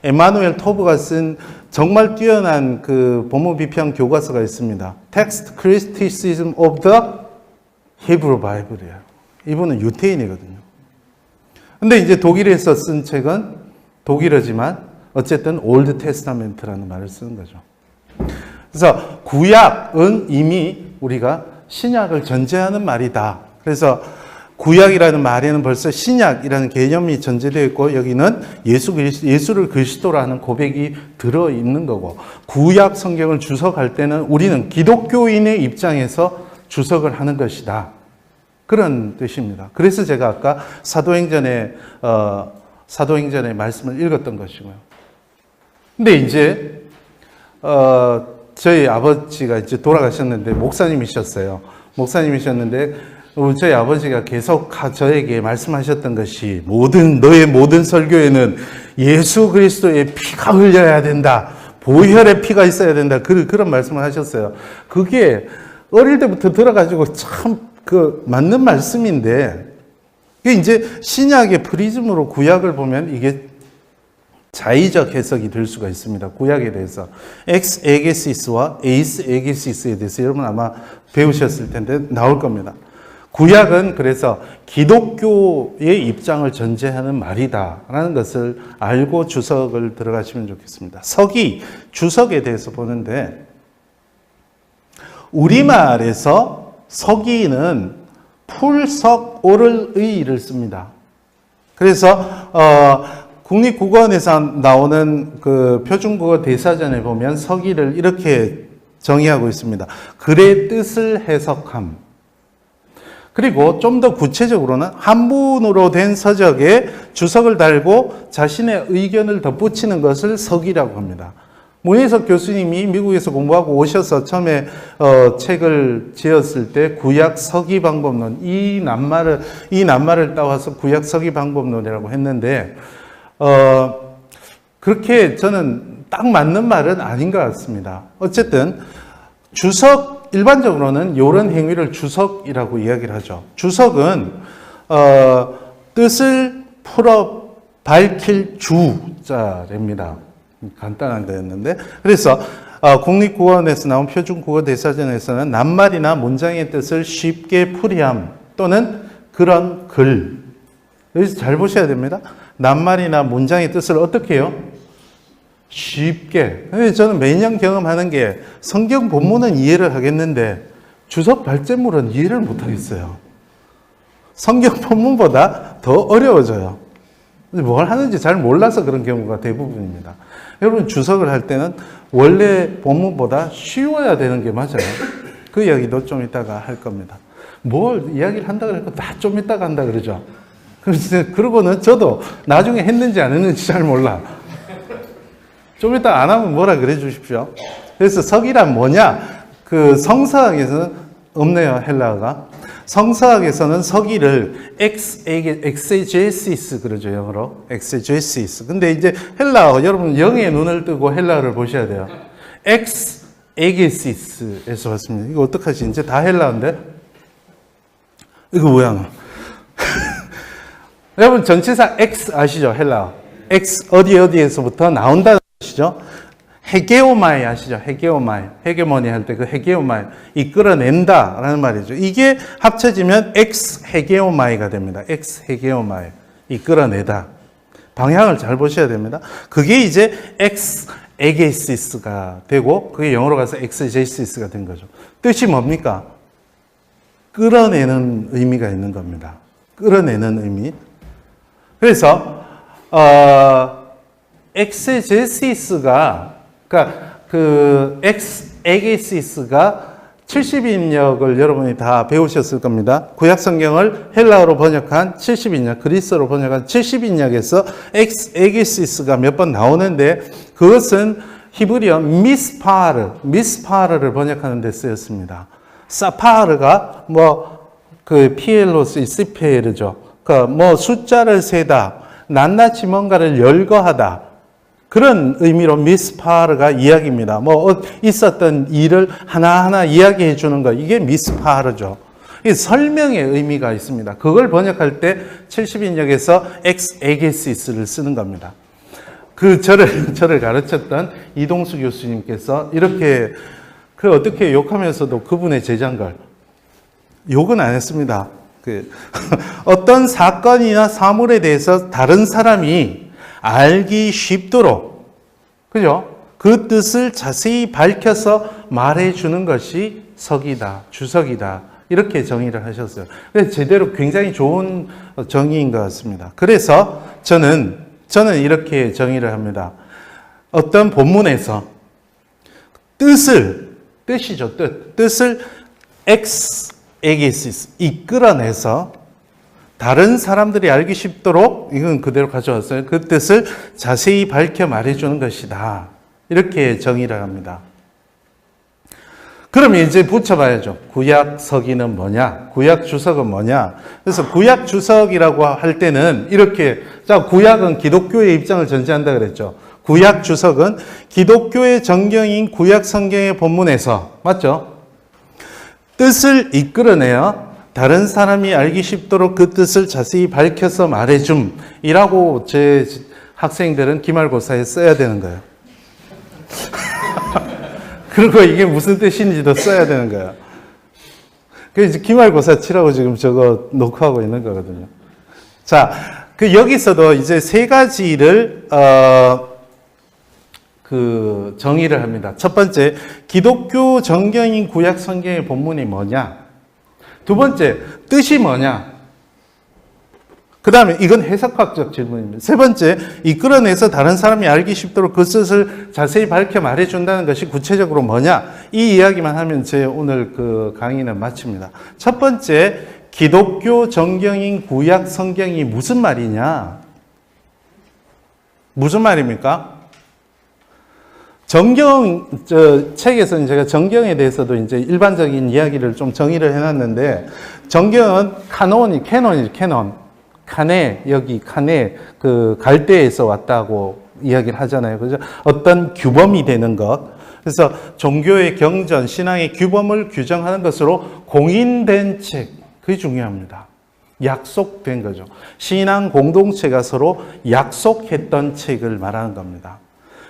엠마누엘 토브가 쓴 정말 뛰어난 그 본문 비평 교과서가 있습니다. Text Criticism of the Hebrew Bible이에요. 이분은 유태인이거든요. 근데 이제 독일에서 쓴 책은 독일어지만 어쨌든 올드 테스타멘트라는 말을 쓰는 거죠. 그래서 구약은 이미 우리가 신약을 전제하는 말이다. 그래서 구약이라는 말에는 벌써 신약이라는 개념이 전제되어 있고, 여기는 예수를 그리스도라는 고백이 들어있는 거고, 구약 성경을 주석할 때는 우리는 기독교인의 입장에서 주석을 하는 것이다. 그런 뜻입니다. 그래서 제가 아까 사도행전의 말씀을 읽었던 것이고요. 근데 이제 저희 아버지가 이제 돌아가셨는데 목사님이셨어요. 저희 아버지가 계속 저에게 말씀하셨던 것이, 너의 모든 설교에는 예수 그리스도의 피가 흘려야 된다. 보혈의 피가 있어야 된다. 그런 말씀을 하셨어요. 그게 어릴 때부터 들어가지고 참 맞는 말씀인데, 이게 이제 신약의 프리즘으로 구약을 보면 이게 자의적 해석이 될 수가 있습니다. 구약에 대해서. 엑스 에게시스와 에이스 에게시스에 대해서 여러분 아마 배우셨을 텐데 나올 겁니다. 구약은 그래서 기독교의 입장을 전제하는 말이다라는 것을 알고 주석을 들어가시면 좋겠습니다. 서기, 주석에 대해서 보는데 우리말에서 서기는 풀석 오를의를 씁니다. 그래서 국립국어원에서 나오는 그 표준국어 대사전에 보면 서기를 이렇게 정의하고 있습니다. 글의 뜻을 해석함. 그리고 좀 더 구체적으로는 한문으로 된 서적에 주석을 달고 자신의 의견을 덧붙이는 것을 서기라고 합니다. 문희석 교수님이 미국에서 공부하고 오셔서 처음에 책을 지었을 때 구약 서기 방법론 이 낱말을 따와서 구약 서기 방법론이라고 했는데 그렇게 저는 딱 맞는 말은 아닌 것 같습니다. 어쨌든 주석 일반적으로는 이런 행위를 주석이라고 이야기를 하죠. 주석은 뜻을 풀어 밝힐 주자랍니다. 간단한 거였는데 그래서 국립국어원에서 나온 표준국어대사전에서는 낱말이나 문장의 뜻을 쉽게 풀이함 또는 그런 글 여기서 잘 보셔야 됩니다. 낱말이나 문장의 뜻을 어떻게 해요? 쉽게. 저는 매년 경험하는 게 성경 본문은 이해를 하겠는데 주석 발제물은 이해를 못하겠어요. 성경 본문보다 더 어려워져요. 뭘 하는지 잘 몰라서 그런 경우가 대부분입니다. 여러분 주석을 할 때는 원래 본문보다 쉬워야 되는 게 맞아요. 그 이야기도 좀 이따가 할 겁니다. 뭘 이야기를 한다 그러니까 다 좀 이따가 한다 그러죠. 그러고는 저도 나중에 했는지 안 했는지 잘 몰라. 좀 이따 안 하면 뭐라 그래 주십시오. 그래서 석이란 뭐냐? 그 성서학에서는 없네요, 헬라어가. 성서학에서는 서기를 엑세제시스 그러죠, 영어로. 엑세제시스. 근데 이제 헬라어, 여러분 영의 눈을 뜨고 헬라어를 보셔야 돼요. 엑에게시스에서 왔습니다. 이거 어떡하지? 이제 다 헬라어인데? 이거 뭐야? 여러분 전치사 X 아시죠? 헬라어. X 어디에서부터 나온다는 것이죠. 헤게오마이 아시죠? 헤게오마이. 헤게모니 할 때 그 헤게오마이. 이끌어낸다라는 말이죠. 이게 합쳐지면 엑스 헤게오마이가 됩니다. 엑스 헤게오마이. 이끌어내다. 방향을 잘 보셔야 됩니다. 그게 이제 엑스 에게시스가 되고 그게 영어로 가서 엑세제시스가 된 거죠. 뜻이 뭡니까? 끌어내는 의미가 있는 겁니다. 끌어내는 의미. 그래서 엑세제시스가 그러니까 그 엑세게시스가 70인역을 여러분이 다 배우셨을 겁니다. 구약 성경을 헬라어로 번역한 70인역, 그리스어로 번역한 70인역에서 엑세게시스가 몇 번 나오는데 그것은 히브리어 미스파르를 번역하는 데 쓰였습니다. 사파르가 그 피엘로스 이스페르죠. 그러니까 숫자를 세다, 낱낱이 뭔가를 열거하다. 그런 의미로 미스파르가 이야기입니다. 있었던 일을 하나하나 이야기해 주는 거. 이게 미스파르죠. 이 설명의 의미가 있습니다. 그걸 번역할 때 70인역에서 엑세게시스를 쓰는 겁니다. 저를 가르쳤던 이동수 교수님께서 이렇게 어떻게 욕하면서도 그분의 제자인걸. 욕은 안 했습니다. 어떤 사건이나 사물에 대해서 다른 사람이 알기 쉽도록, 그죠? 그 뜻을 자세히 밝혀서 말해주는 것이 석이다, 주석이다. 이렇게 정의를 하셨어요. 제대로 굉장히 좋은 정의인 것 같습니다. 그래서 저는 이렇게 정의를 합니다. 어떤 본문에서 뜻이죠, 뜻을 엑세게시스, 이끌어내서 다른 사람들이 알기 쉽도록 이건 그대로 가져왔어요. 그 뜻을 자세히 밝혀 말해주는 것이다. 이렇게 정의를 합니다. 그럼 이제 붙여봐야죠. 구약 서기는 뭐냐? 구약 주석은 뭐냐? 그래서 구약 주석이라고 할 때는 이렇게, 구약은 기독교의 입장을 전제한다 그랬죠. 구약 주석은 기독교의 정경인 구약 성경의 본문에서, 맞죠? 뜻을 이끌어내어 다른 사람이 알기 쉽도록 그 뜻을 자세히 밝혀서 말해줌이라고 제 학생들은 기말고사에 써야 되는 거예요. 그리고 이게 무슨 뜻인지도 써야 되는 거예요. 그래서 기말고사 치라고 지금 저거 녹화하고 있는 거거든요. 자, 여기서도 이제 세 가지를, 정의를 합니다. 첫 번째, 기독교 정경인 구약 성경의 본문이 뭐냐? 두 번째, 뜻이 뭐냐? 그 다음에 이건 해석학적 질문입니다. 세 번째, 이끌어내서 다른 사람이 알기 쉽도록 그 뜻을 자세히 밝혀 말해준다는 것이 구체적으로 뭐냐? 이 이야기만 하면 제 오늘 강의는 마칩니다. 첫 번째, 기독교 정경인 구약 성경이 무슨 말이냐? 무슨 말입니까? 책에서는 제가 정경에 대해서도 이제 일반적인 이야기를 좀 정의를 해놨는데, 정경은 캐논. 여기 칸에 갈대에서 왔다고 이야기를 하잖아요. 그죠? 어떤 규범이 되는 것. 그래서 종교의 경전, 신앙의 규범을 규정하는 것으로 공인된 책. 그게 중요합니다. 약속된 거죠. 신앙 공동체가 서로 약속했던 책을 말하는 겁니다.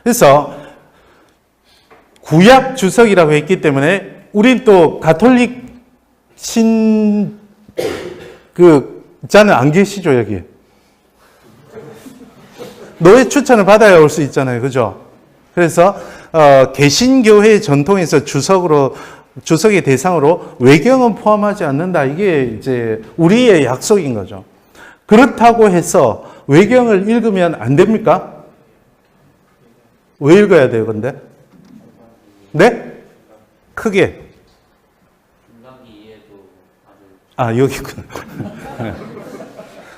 그래서 구약 주석이라고 했기 때문에 우린 또 가톨릭 자는 안 계시죠, 여기? 노예 추천을 받아야 올 수 있잖아요. 그죠? 그래서, 개신교회 전통에서 주석의 대상으로 외경은 포함하지 않는다. 이게 이제 우리의 약속인 거죠. 그렇다고 해서 외경을 읽으면 안 됩니까? 왜 읽어야 돼요, 근데? 네? 크게. 여기구나.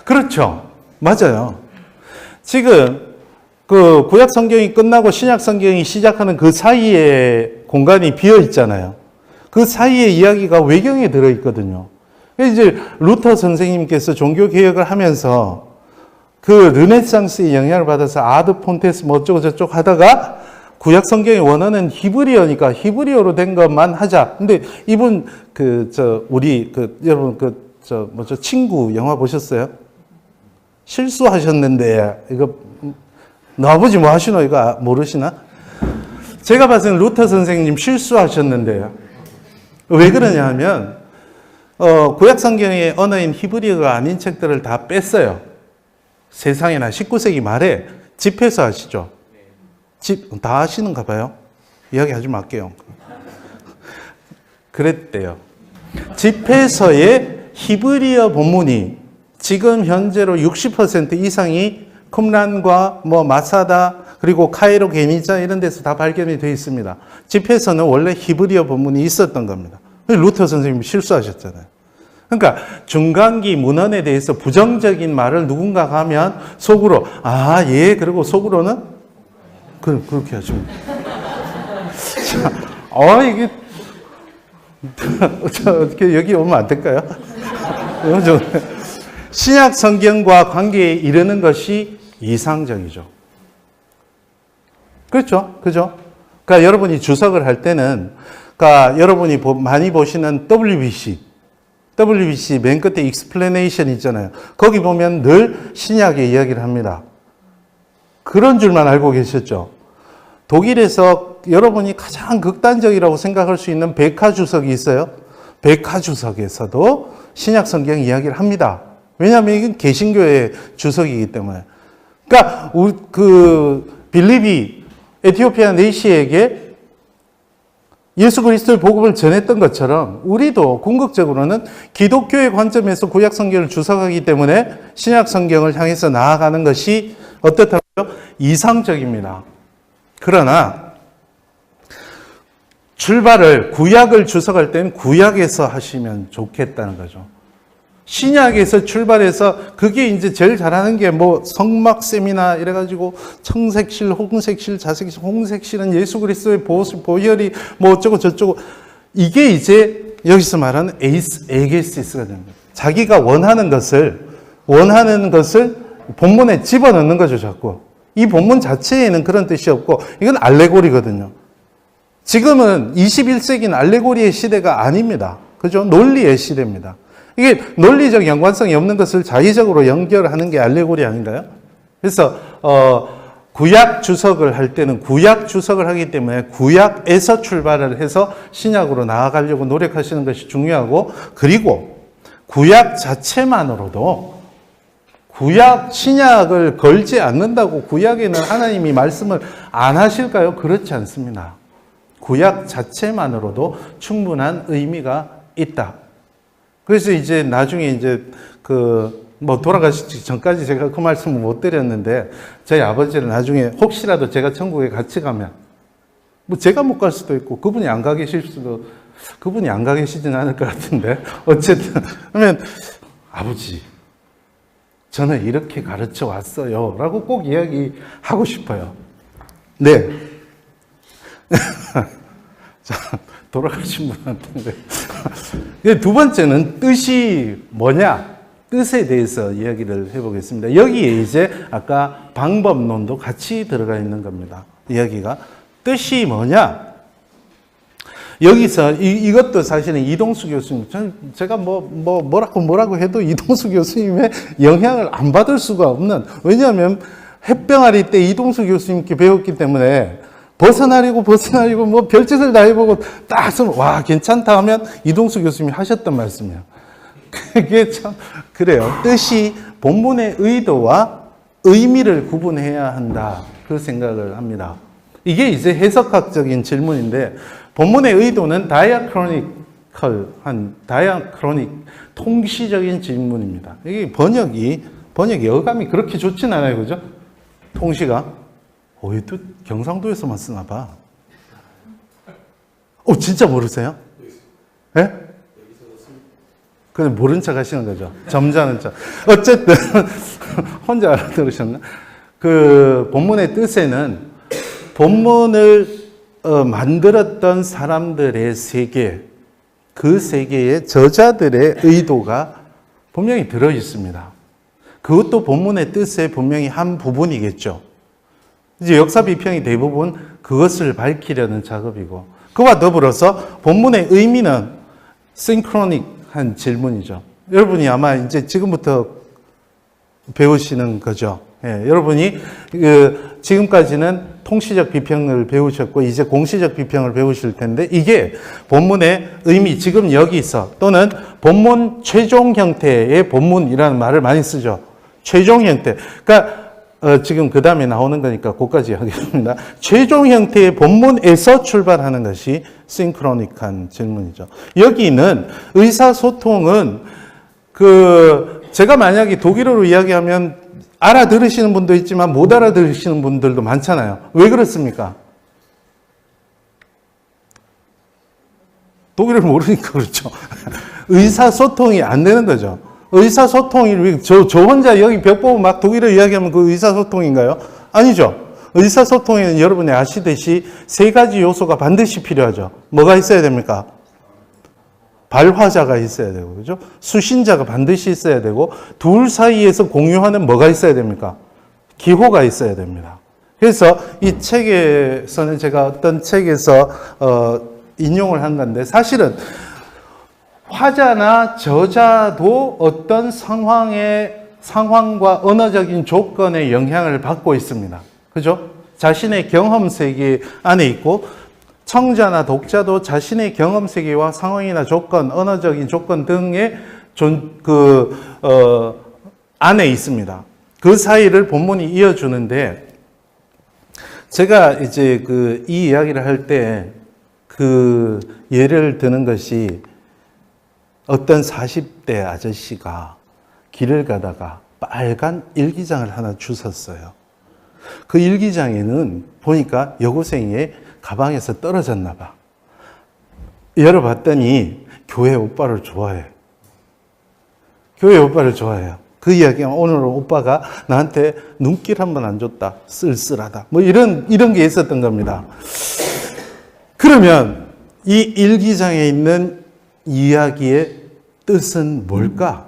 그렇죠. 맞아요. 지금 구약 성경이 끝나고 신약 성경이 시작하는 그 사이에 공간이 비어 있잖아요. 그 사이에 이야기가 외경에 들어 있거든요. 이제 루터 선생님께서 종교 개혁을 하면서 르네상스의 영향을 받아서 아드 폰테스 뭐 어쩌고 저쩌고 하다가 구약 성경이 원하는 히브리어니까 히브리어로 된 것만 하자. 근데 이분 여러분 친구 영화 보셨어요? 실수하셨는데 이거 너 아버지 뭐 하시노 이거 모르시나? 제가 봤을 때는 루터 선생님 실수하셨는데요. 왜 그러냐 하면 구약 성경의 언어인 히브리어가 아닌 책들을 다 뺐어요. 세상에나 19세기 말에 집회서 아시죠? 다 아시는가 봐요. 이야기하지 말게요. 그랬대요. 집회서의 히브리어 본문이 지금 현재로 60% 이상이 쿰란과 마사다 그리고 카이로 게니자 이런 데서 다 발견이 되어 있습니다. 집회서는 원래 히브리어 본문이 있었던 겁니다. 루터 선생님이 실수하셨잖아요. 그러니까 중간기 문헌에 대해서 부정적인 말을 누군가가 하면 속으로 그리고 속으로는 그렇게 하죠. 이게 어떻게 여기 오면 안 될까요? 신약 성경과 관계에 이르는 것이 이상적이죠. 그렇죠? 그죠? 그러니까 여러분이 주석을 할 때는, 여러분이 많이 보시는 WBC 맨 끝에 explanation 있잖아요. 거기 보면 늘 신약의 이야기를 합니다. 그런 줄만 알고 계셨죠? 독일에서 여러분이 가장 극단적이라고 생각할 수 있는 백화주석이 있어요. 백화주석에서도 신약 성경 이야기를 합니다. 왜냐하면 이건 개신교의 주석이기 때문에. 그러니까 빌립이 에티오피아 내시에게 예수 그리스도의 복음을 전했던 것처럼 우리도 궁극적으로는 기독교의 관점에서 구약 성경을 주석하기 때문에 신약 성경을 향해서 나아가는 것이 어떻다고요? 이상적입니다. 그러나 구약을 주석할 때는 구약에서 하시면 좋겠다는 거죠. 신약에서 출발해서 그게 이제 제일 잘하는 게 성막 세미나 이래가지고 청색실, 홍색실, 자색실, 홍색실은 예수 그리스도의 보혈이 어쩌고 저쩌고 이게 이제 여기서 말하는 에게시스가 됩니다. 자기가 원하는 것을 본문에 집어넣는 거죠, 자꾸. 이 본문 자체에는 그런 뜻이 없고 이건 알레고리거든요. 지금은 21세기는 알레고리의 시대가 아닙니다. 그죠? 논리의 시대입니다. 이게 논리적 연관성이 없는 것을 자의적으로 연결하는 게 알레고리 아닌가요? 그래서 구약 주석을 할 때는 구약 주석을 하기 때문에 구약에서 출발을 해서 신약으로 나아가려고 노력하시는 것이 중요하고, 그리고 구약 자체만으로도 구약 신약을 걸지 않는다고 구약에는 하나님이 말씀을 안 하실까요? 그렇지 않습니다. 구약 자체만으로도 충분한 의미가 있다. 그래서 이제 나중에 이제 돌아가시기 전까지 제가 그 말씀을 못 드렸는데, 저희 아버지는 나중에 혹시라도 제가 천국에 같이 가면, 제가 못 갈 수도 있고, 그분이 안 가 계시진 않을 것 같은데, 어쨌든, 그러면, 아버지, 저는 이렇게 가르쳐 왔어요. 라고 꼭 이야기하고 싶어요. 네. 자, 돌아가신 분한테. 두 번째는 뜻이 뭐냐? 뜻에 대해서 이야기를 해보겠습니다. 여기에 이제 아까 방법론도 같이 들어가 있는 겁니다. 이야기가. 뜻이 뭐냐? 여기서 이것도 사실은 이동수 교수님, 제가 뭐라고 해도 이동수 교수님의 영향을 안 받을 수가 없는, 왜냐하면 햇병아리 때 이동수 교수님께 배웠기 때문에 벗어나리고 별짓을 다 해보고 딱 쓰면 와 괜찮다 하면 이동수 교수님이 하셨던 말씀이에요. 그게 참 그래요. 뜻이 본문의 의도와 의미를 구분해야 한다, 그 생각을 합니다. 이게 이제 해석학적인 질문인데, 본문의 의도는 다이아크로닉 통시적인 질문입니다. 이게 번역이 어감이 그렇게 좋진 않아요, 그죠? 통시가 또 경상도에서만 쓰나 봐. 진짜 모르세요? 예? 그냥 모른 척 하시는 거죠. 점잖은 척. 어쨌든, 혼자 알아들으셨나? 그 본문의 뜻에는 본문을 만들었던 사람들의 세계, 그 세계의 저자들의 의도가 분명히 들어 있습니다. 그것도 본문의 뜻의 분명히 한 부분이겠죠. 이제 역사 비평이 대부분 그것을 밝히려는 작업이고, 그와 더불어서 본문의 의미는 싱크로닉한 질문이죠. 여러분이 아마 이제 지금부터 배우시는 거죠. 여러분이 지금까지는 통시적 비평을 배우셨고 이제 공시적 비평을 배우실 텐데, 이게 본문의 의미, 지금 여기서 또는 본문 최종 형태의 본문이라는 말을 많이 쓰죠. 최종 형태. 그러니까 지금 그 다음에 나오는 거니까 그까지 하겠습니다. 최종 형태의 본문에서 출발하는 것이 싱크로닉한 질문이죠. 여기는 의사소통은 제가 만약에 독일어로 이야기하면 알아들으시는 분도 있지만 못 알아들으시는 분들도 많잖아요. 왜 그렇습니까? 독일어를 모르니까 그렇죠. 의사소통이 안 되는 거죠. 의사소통이, 저 혼자 여기 벽 보고 막 독일어 이야기하면 그 의사소통인가요? 아니죠. 의사소통에는 여러분이 아시듯이 세 가지 요소가 반드시 필요하죠. 뭐가 있어야 됩니까? 발화자가 있어야 되고, 그죠? 수신자가 반드시 있어야 되고, 둘 사이에서 공유하는 뭐가 있어야 됩니까? 기호가 있어야 됩니다. 그래서 이 책에서는 제가 어떤 책에서 인용을 한 건데, 사실은 화자나 저자도 어떤 상황과 언어적인 조건의 영향을 받고 있습니다. 그죠? 자신의 경험 세계 안에 있고, 청자나 독자도 자신의 경험 세계와 상황이나 조건, 언어적인 조건 등의 안에 있습니다. 그 사이를 본문이 이어주는데, 제가 이제 이 이야기를 할 때 예를 드는 것이, 어떤 40대 아저씨가 길을 가다가 빨간 일기장을 하나 주웠어요. 그 일기장에는 보니까 여고생의 가방에서 떨어졌나 봐. 열어봤더니 교회 오빠를 좋아해. 교회 오빠를 좋아해요. 그 이야기가 오늘 오빠가 나한테 눈길 한 번 안 줬다. 쓸쓸하다. 이런 게 있었던 겁니다. 그러면 이 일기장에 있는 이야기의 뜻은 뭘까?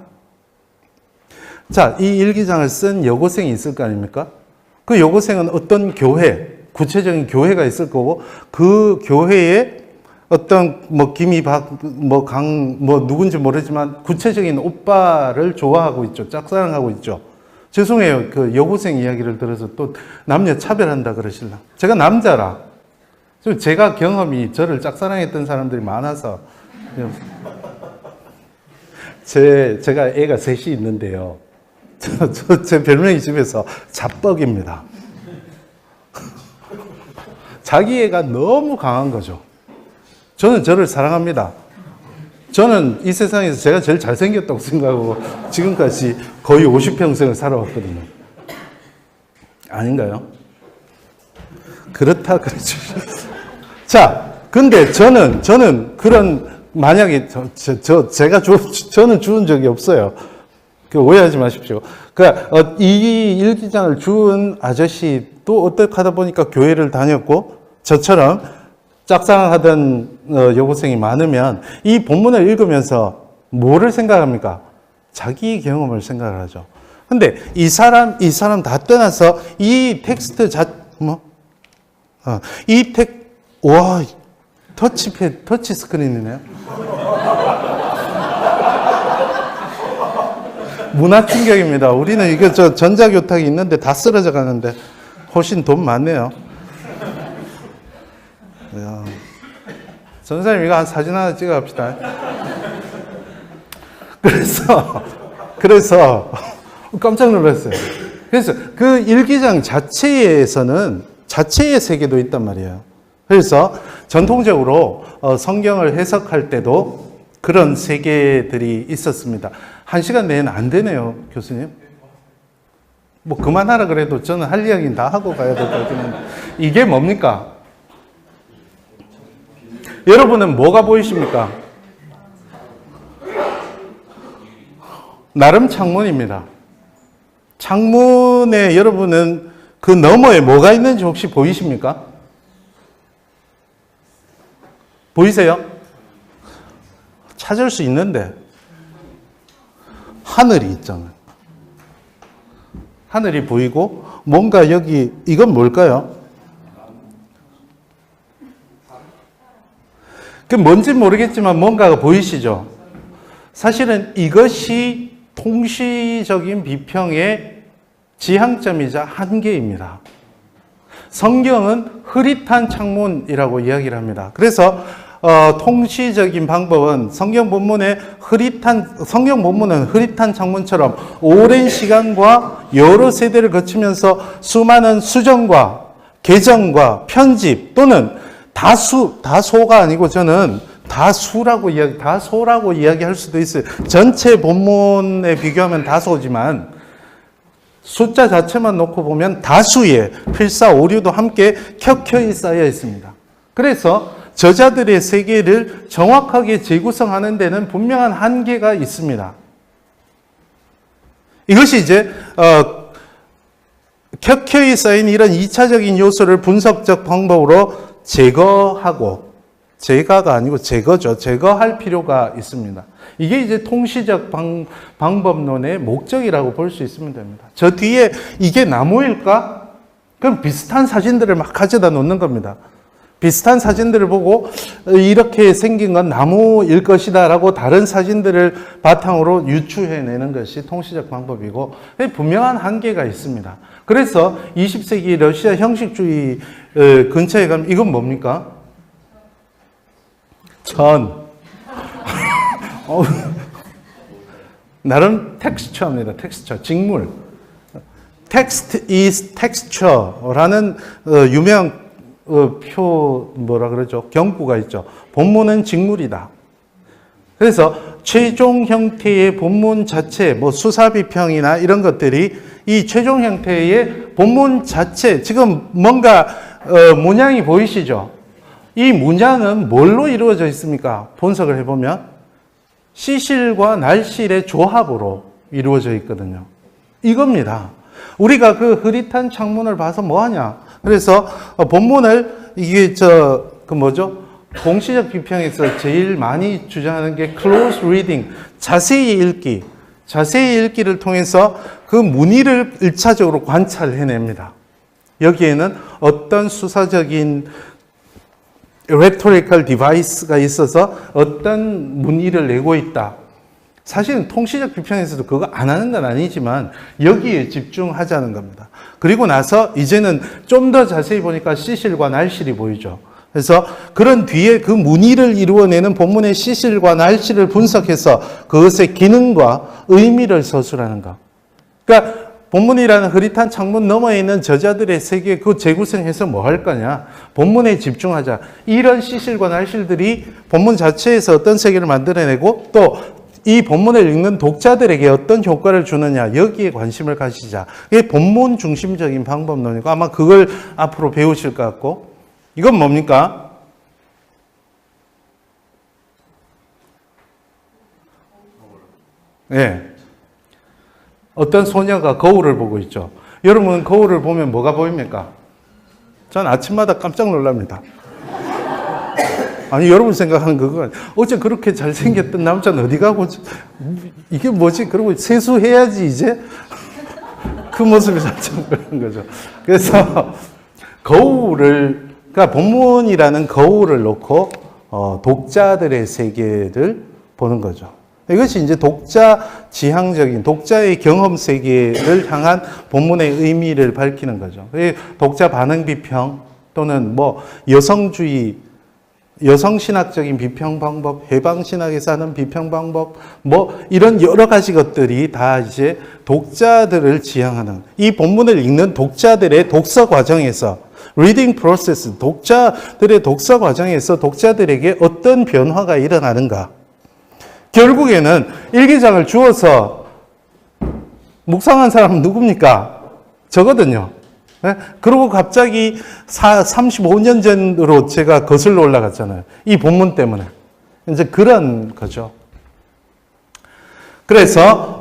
자, 이 일기장을 쓴 여고생이 있을 거 아닙니까? 그 여고생은 어떤 교회, 구체적인 교회가 있을 거고, 그 교회에 어떤 김이박, 누군지 모르지만 구체적인 오빠를 좋아하고 있죠. 짝사랑하고 있죠. 죄송해요. 그 여고생 이야기를 들어서 또 남녀 차별한다 그러실라. 제가 남자라. 제가 경험이 저를 짝사랑했던 사람들이 많아서. 제가 애가 셋이 있는데요. 제 별명이 집에서 잡뻑입니다. 자기 애가 너무 강한 거죠. 저는 저를 사랑합니다. 저는 이 세상에서 제가 제일 잘생겼다고 생각하고 지금까지 거의 50평생을 살아왔거든요. 아닌가요? 그렇다 그러죠. 자, 근데 저는 그런 만약에 저는 주운 적이 없어요. 오해하지 마십시오. 그러니까 이 일기장을 주운 아저씨도 어떻게 하다 보니까 교회를 다녔고 저처럼 짝사랑하던 여고생이 많으면 이 본문을 읽으면서 뭐를 생각합니까? 자기 경험을 생각을 하죠. 근데 이 사람 다 떠나서 이 텍스트 와, 터치 스크린이네요. 문화 충격입니다. 우리는 이거 전자교탁이 있는데 다 쓰러져 가는데 훨씬 돈 많네요. 야. 전사님 이거 한 사진 하나 찍어 갑시다. 그래서 깜짝 놀랐어요. 그래서 그 일기장 자체에서는 자체의 세계도 있단 말이에요. 그래서 전통적으로 성경을 해석할 때도 그런 세계들이 있었습니다. 1시간 내에는 안 되네요, 교수님. 뭐 그만하라 그래도 저는 할 이야기는 다 하고 가야 될 것 같긴 한데 이게 뭡니까? 여러분은 뭐가 보이십니까? 나름 창문입니다. 창문에 여러분은 그 너머에 뭐가 있는지 혹시 보이십니까? 보이세요? 찾을 수 있는데 하늘이 있잖아요. 하늘이 보이고 뭔가 여기 이건 뭘까요? 그 뭔지 모르겠지만 뭔가가 보이시죠? 사실은 이것이 통시적인 비평의 지향점이자 한계입니다. 성경은 흐릿한 창문이라고 이야기를 합니다. 그래서 통시적인 방법은 성경 본문은 흐릿한 창문처럼 오랜 시간과 여러 세대를 거치면서 수많은 수정과 개정과 편집 또는 다소가 아니고 저는 다소라고 이야기할 수도 있어요. 전체 본문에 비교하면 다소지만 숫자 자체만 놓고 보면 다수의 필사 오류도 함께 켜켜이 쌓여 있습니다. 그래서 저자들의 세계를 정확하게 재구성하는 데는 분명한 한계가 있습니다. 이것이 이제 켜켜이 쌓인 이런 2차적인 요소를 분석적 방법으로 제거가 아니고 제거죠. 제거할 필요가 있습니다. 이게 이제 통시적 방법론의 목적이라고 볼 수 있으면 됩니다. 저 뒤에 이게 나무일까? 그럼 비슷한 사진들을 막 가져다 놓는 겁니다. 비슷한 사진들을 보고 이렇게 생긴 건 나무일 것이다 라고 다른 사진들을 바탕으로 유추해내는 것이 통시적 방법이고 분명한 한계가 있습니다. 그래서 20세기 러시아 형식주의 근처에 가면 이건 뭡니까? 나름 텍스처입니다. 텍스처, 직물. Text is texture라는 유명한 경구가 있죠. 본문은 직물이다. 그래서 최종 형태의 본문 자체, 수사비평이나 이런 것들이 이 최종 형태의 본문 자체, 지금 뭔가 문양이 보이시죠? 이 문양은 뭘로 이루어져 있습니까? 분석을 해보면 시실과 날실의 조합으로 이루어져 있거든요. 이겁니다. 우리가 그 흐릿한 창문을 봐서 뭐하냐? 그래서 본문을 이게 공시적 비평에서 제일 많이 주장하는 게 close reading, 자세히 읽기를 통해서 그 문의를 1차적으로 관찰해냅니다. 여기에는 어떤 수사적인 rhetorical device가 있어서 어떤 문의를 내고 있다. 사실은 통시적 비평에서도 그거 안 하는 건 아니지만 여기에 집중하자는 겁니다. 그리고 나서 이제는 좀 더 자세히 보니까 시실과 날실이 보이죠. 그래서 그런 뒤에 그 문의를 이루어내는 본문의 시실과 날실을 분석해서 그것의 기능과 의미를 서술하는 것. 그러니까 본문이라는 흐릿한 창문 너머에 있는 저자들의 세계 그 재구성해서 뭐 할 거냐. 본문에 집중하자. 이런 시실과 날실들이 본문 자체에서 어떤 세계를 만들어내고 또 이 본문을 읽는 독자들에게 어떤 효과를 주느냐. 여기에 관심을 가지자. 이게 본문 중심적인 방법론이고 아마 그걸 앞으로 배우실 것 같고 이건 뭡니까? 네. 어떤 소녀가 거울을 보고 있죠. 여러분 거울을 보면 뭐가 보입니까? 전 아침마다 깜짝 놀랍니다. 아니 여러분 생각하는 그건 어제 그렇게 잘생겼던 남자는 어디 가고 이게 뭐지? 그러고 세수해야지 이제 그 모습이 살짝 그런 거죠. 그래서 거울을 그러니까 본문이라는 거울을 놓고 독자들의 세계를 보는 거죠. 이것이 이제 독자 지향적인 독자의 경험 세계를 향한 본문의 의미를 밝히는 거죠. 독자 반응 비평 또는 뭐 여성주의 여성신학적인 비평 방법, 해방신학에서 하는 비평 방법, 뭐 이런 여러 가지 것들이 다 이제 독자들을 지향하는 이 본문을 읽는 독자들의 독서 과정에서 reading process, 독자들의 독서 과정에서 독자들에게 어떤 변화가 일어나는가. 결국에는 일기장을 주어서 묵상한 사람은 누굽니까? 저거든요. 네? 그리고 갑자기 35년 전으로 제가 거슬러 올라갔잖아요. 이 본문 때문에. 이제 그런 거죠. 그래서,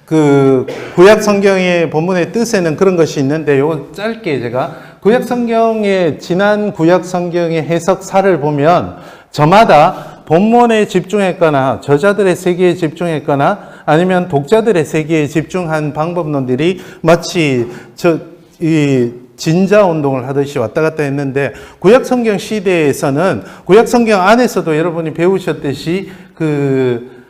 그 구약 성경의 본문의 뜻에는 그런 것이 있는데, 이건 짧게 제가 구약 성경의, 지난 구약 성경의 해석사를 보면 저마다 본문에 집중했거나 저자들의 세계에 집중했거나 아니면 독자들의 세계에 집중한 방법론들이 마치 이 진자 운동을 하듯이 왔다 갔다 했는데 구약 성경 시대에서는 구약 성경 안에서도 여러분이 배우셨듯이 그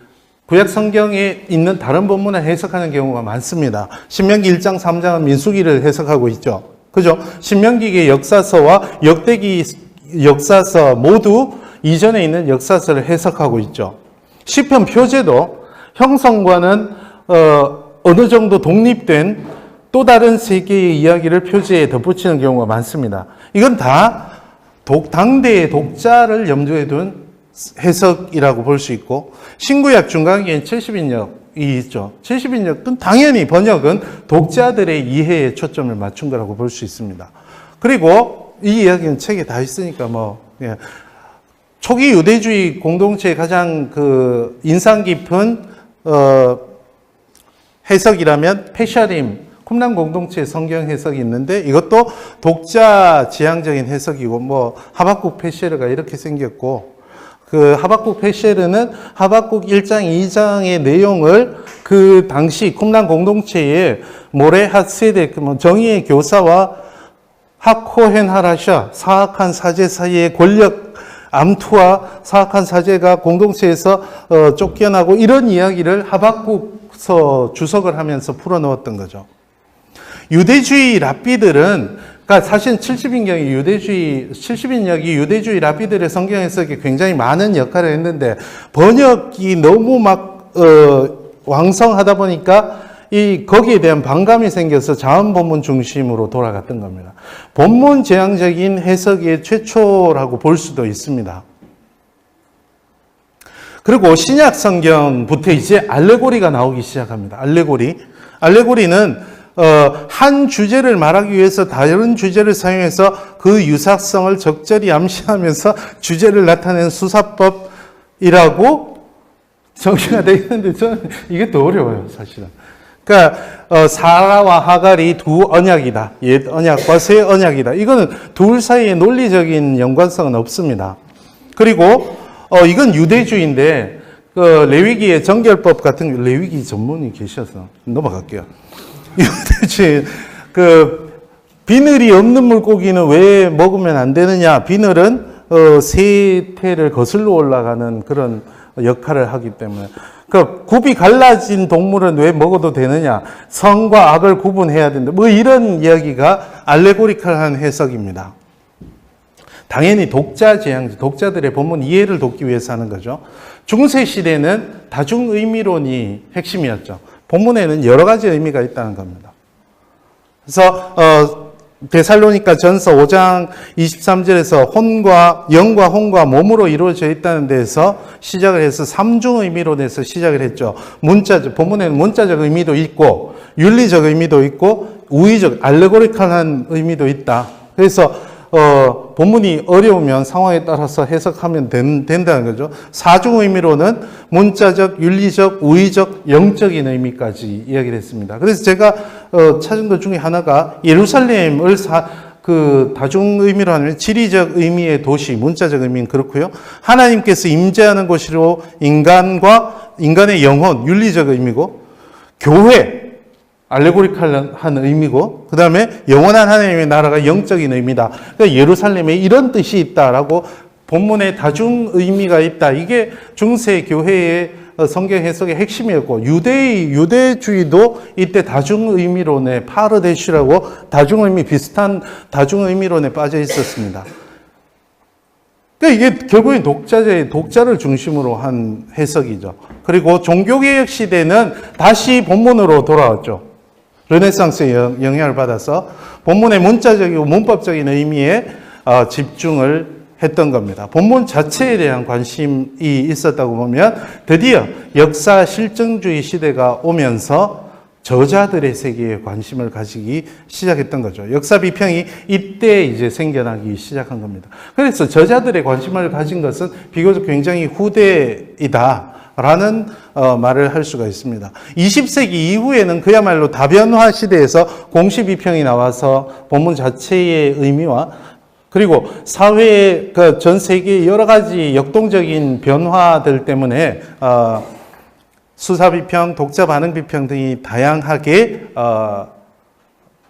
구약 성경에 있는 다른 본문을 해석하는 경우가 많습니다. 신명기 1장 3장은 민수기를 해석하고 있죠. 그죠? 신명기의 역사서와 역대기 역사서 모두 이전에 있는 역사서를 해석하고 있죠. 시편 표제도 형성과는 어느 정도 독립된 또 다른 세계의 이야기를 표제에 덧붙이는 경우가 많습니다. 이건 다 당대의 독자를 염두에 둔 해석이라고 볼 수 있고 신구약 중간기엔 70인역이 있죠. 70인역은 당연히 번역은 독자들의 이해에 초점을 맞춘 거라고 볼 수 있습니다. 그리고 이 이야기는 책에 다 있으니까 초기 유대주의 공동체의 가장 그 인상 깊은 해석이라면 페샤림 쿰란 공동체의 성경 해석이 있는데 이것도 독자 지향적인 해석이고 하박국 페셰르가 이렇게 생겼고 그 하박국 페셰르는 하박국 1장 2장의 내용을 그 당시 쿰란 공동체의 모레 핫세덱 정의의 교사와 하코헨 하라샤 사악한 사제 사이의 권력 암투와 사악한 사제가 공동체에서 쫓겨나고 이런 이야기를 하박국서 주석을 하면서 풀어넣었던 거죠. 유대주의 랍비들은 그러니까 사실 70인역이 유대주의 랍비들의 성경 해석에 굉장히 많은 역할을 했는데 번역이 너무 왕성하다 보니까 거기에 대한 반감이 생겨서 자언 본문 중심으로 돌아갔던 겁니다. 본문 제향적인 해석의 최초라고 볼 수도 있습니다. 그리고 신약 성경부터 이제 알레고리가 나오기 시작합니다. 알레고리는 한 주제를 말하기 위해서 다른 주제를 사용해서 그 유사성을 적절히 암시하면서 주제를 나타내는 수사법이라고 정의가 되어 있는데 저는 이게 더 어려워요, 사실은. 그러니까 사라와 하갈이 두 언약이다. 옛 언약과 새 언약이다. 이거는 둘 사이에 논리적인 연관성은 없습니다. 그리고 이건 유대주의인데 레위기의 정결법 같은 레위기 전문이 계셔서 넘어갈게요. 유대주의 비늘이 없는 물고기는 왜 먹으면 안 되느냐? 비늘은 세태를 거슬러 올라가는 그런 역할을 하기 때문에. 그 굽이 갈라진 동물은 왜 먹어도 되느냐? 선과 악을 구분해야 된다. 뭐 이런 이야기가 알레고리컬한 해석입니다. 당연히 독자 제향, 독자들의 본문 이해를 돕기 위해서 하는 거죠. 중세 시대는 다중 의미론이 핵심이었죠. 본문에는 여러 가지 의미가 있다는 겁니다. 그래서 데살로니가 전서 5장 23절에서 영과 혼과 몸으로 이루어져 있다는 데에서 시작을 해서 삼중 의미론에서 시작을 했죠. 본문에는 문자적 의미도 있고 윤리적 의미도 있고 우의적 알레고리컬한 의미도 있다. 그래서 본문이 어려우면 상황에 따라서 해석하면 된다는 거죠. 사중 의미로는 문자적, 윤리적, 우의적, 영적인 의미까지 이야기를 했습니다. 그래서 제가 찾은 것 중에 하나가 예루살렘을 다중 의미로 하면 지리적 의미의 도시, 문자적 의미는 그렇고요. 하나님께서 임재하는 곳으로 인간의 영혼, 윤리적 의미고, 교회, 알레고리컬한 의미고, 그 다음에 영원한 하나님의 나라가 영적인 의미다. 그러니까 예루살렘에 이런 뜻이 있다라고 본문에 다중 의미가 있다. 이게 중세 교회의 성경 해석의 핵심이었고, 유대주의도 이때 다중 의미론에 파르데슈라고 비슷한 다중 의미론에 빠져 있었습니다. 그러니까 이게 결국엔 독자를 중심으로 한 해석이죠. 그리고 종교개혁 시대는 다시 본문으로 돌아왔죠. 르네상스의 영향을 받아서 본문의 문자적이고 문법적인 의미에 집중을 했던 겁니다. 본문 자체에 대한 관심이 있었다고 보면 드디어 역사 실증주의 시대가 오면서 저자들의 세계에 관심을 가지기 시작했던 거죠. 역사 비평이 이때 이제 생겨나기 시작한 겁니다. 그래서 저자들의 관심을 가진 것은 비교적 굉장히 후대이다. 라는 말을 할 수가 있습니다. 20세기 이후에는 그야말로 다변화 시대에서 공시 비평이 나와서 본문 자체의 의미와 그리고 사회의 전 세계의 여러 가지 역동적인 변화들 때문에 수사 비평, 독자 반응 비평 등이 다양하게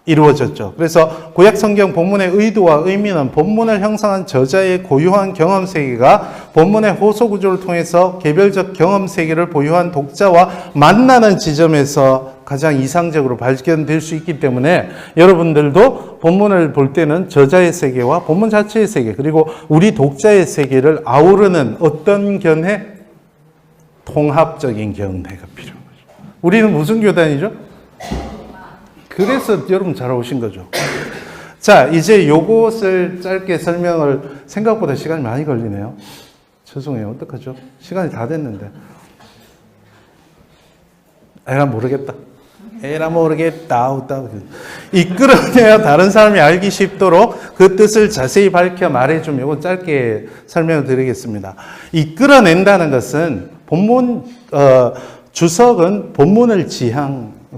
이루어졌죠. 그래서 구약 성경 본문의 의도와 의미는 본문을 형성한 저자의 고유한 경험 세계가 본문의 호소 구조를 통해서 개별적 경험 세계를 보유한 독자와 만나는 지점에서 가장 이상적으로 발견될 수 있기 때문에 여러분들도 본문을 볼 때는 저자의 세계와 본문 자체의 세계 그리고 우리 독자의 세계를 아우르는 어떤 견해? 통합적인 견해가 필요한 거죠. 우리는 무슨 교단이죠? 그래서 여러분 잘 오신 거죠. 자, 이제 요것을 짧게 설명을 생각보다 시간이 많이 걸리네요. 죄송해요. 어떡하죠? 시간이 다 됐는데. 에라 모르겠다. 이끌어내야 다른 사람이 알기 쉽도록 그 뜻을 자세히 밝혀 말해주면 이거 짧게 설명을 드리겠습니다. 이끌어낸다는 것은 주석은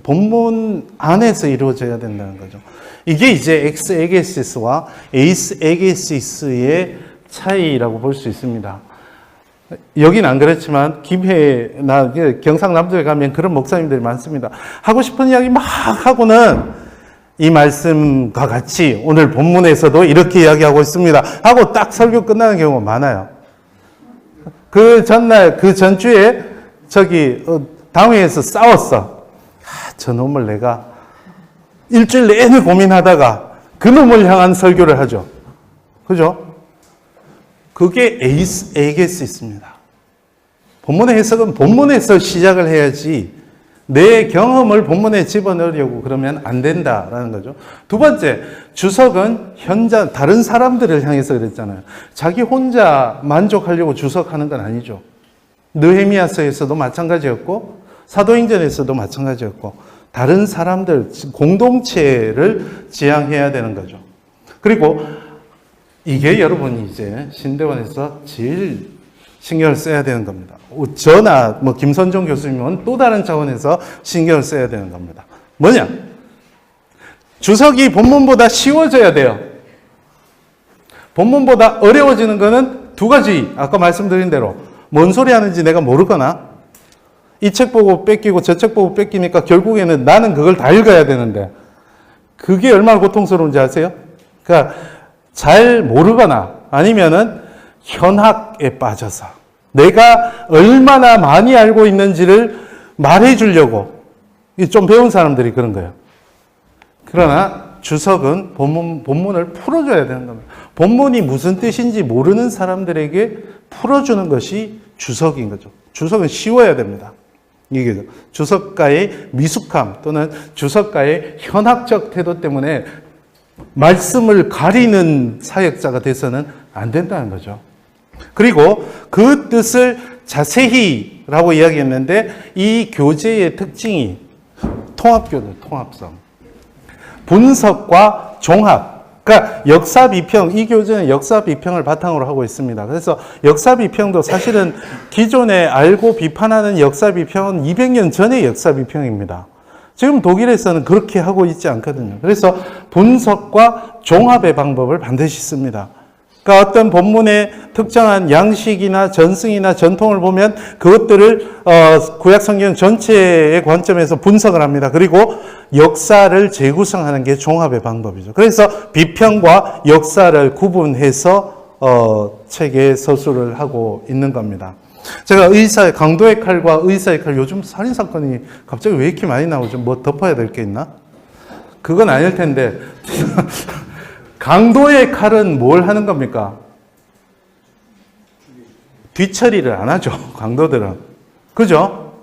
본문 안에서 이루어져야 된다는 거죠. 이게 이제 엑스에게시스와 에이스에게시스의 차이라고 볼 수 있습니다. 여긴 안 그렇지만 김해나 경상남도에 가면 그런 목사님들이 많습니다. 하고 싶은 이야기 막 하고는 이 말씀과 같이 오늘 본문에서도 이렇게 이야기하고 있습니다 하고 딱 설교 끝나는 경우가 많아요. 그 전주에 당회에서 싸웠어. 저놈을 내가 일주일 내내 고민하다가 그놈을 향한 설교를 하죠. 그죠? 그게 에게시스입니다. 본문의 해석은 본문에서 시작을 해야지 내 경험을 본문에 집어넣으려고 그러면 안 된다라는 거죠. 두 번째, 주석은 다른 사람들을 향해서 그랬잖아요. 자기 혼자 만족하려고 주석하는 건 아니죠. 느헤미야서에서도 마찬가지였고 사도행전에서도 마찬가지였고 다른 사람들, 공동체를 지향해야 되는 거죠. 그리고 이게 여러분이 이제 신대원에서 제일 신경을 써야 되는 겁니다. 저나 김선종 교수님은 또 다른 차원에서 신경을 써야 되는 겁니다. 뭐냐? 주석이 본문보다 쉬워져야 돼요. 본문보다 어려워지는 거는 두 가지, 아까 말씀드린 대로 뭔 소리 하는지 내가 모르거나 이 책 보고 뺏기고 저 책 보고 뺏기니까 결국에는 나는 그걸 다 읽어야 되는데 그게 얼마나 고통스러운지 아세요? 그러니까 잘 모르거나 아니면은 현학에 빠져서 내가 얼마나 많이 알고 있는지를 말해 주려고 좀 배운 사람들이 그런 거예요. 그러나 주석은 본문을 풀어줘야 되는 겁니다. 본문이 무슨 뜻인지 모르는 사람들에게 풀어주는 것이 주석인 거죠. 주석은 쉬워야 됩니다. 이게 주석가의 미숙함 또는 주석가의 현학적 태도 때문에 말씀을 가리는 사역자가 돼서는 안 된다는 거죠. 그리고 그 뜻을 자세히라고 이야기했는데 이 교재의 특징이 통합교도 통합성, 분석과 종합. 그러니까 역사비평, 이 교재는 역사비평을 바탕으로 하고 있습니다. 그래서 역사비평도 사실은 기존에 알고 비판하는 역사비평은 200년 전의 역사비평입니다. 지금 독일에서는 그렇게 하고 있지 않거든요. 그래서 분석과 종합의 방법을 반드시 씁니다. 그러니까 어떤 본문의 특정한 양식이나 전승이나 전통을 보면 그것들을 구약 성경 전체의 관점에서 분석을 합니다. 그리고 역사를 재구성하는 게 종합의 방법이죠. 그래서 비평과 역사를 구분해서 책에 서술을 하고 있는 겁니다. 제가 강도의 칼과 의사의 칼, 요즘 살인사건이 갑자기 왜 이렇게 많이 나오죠? 뭐 덮어야 될 게 있나? 그건 아닐 텐데 강도의 칼은 뭘 하는 겁니까? 뒤처리를 안 하죠. 강도들은. 그죠?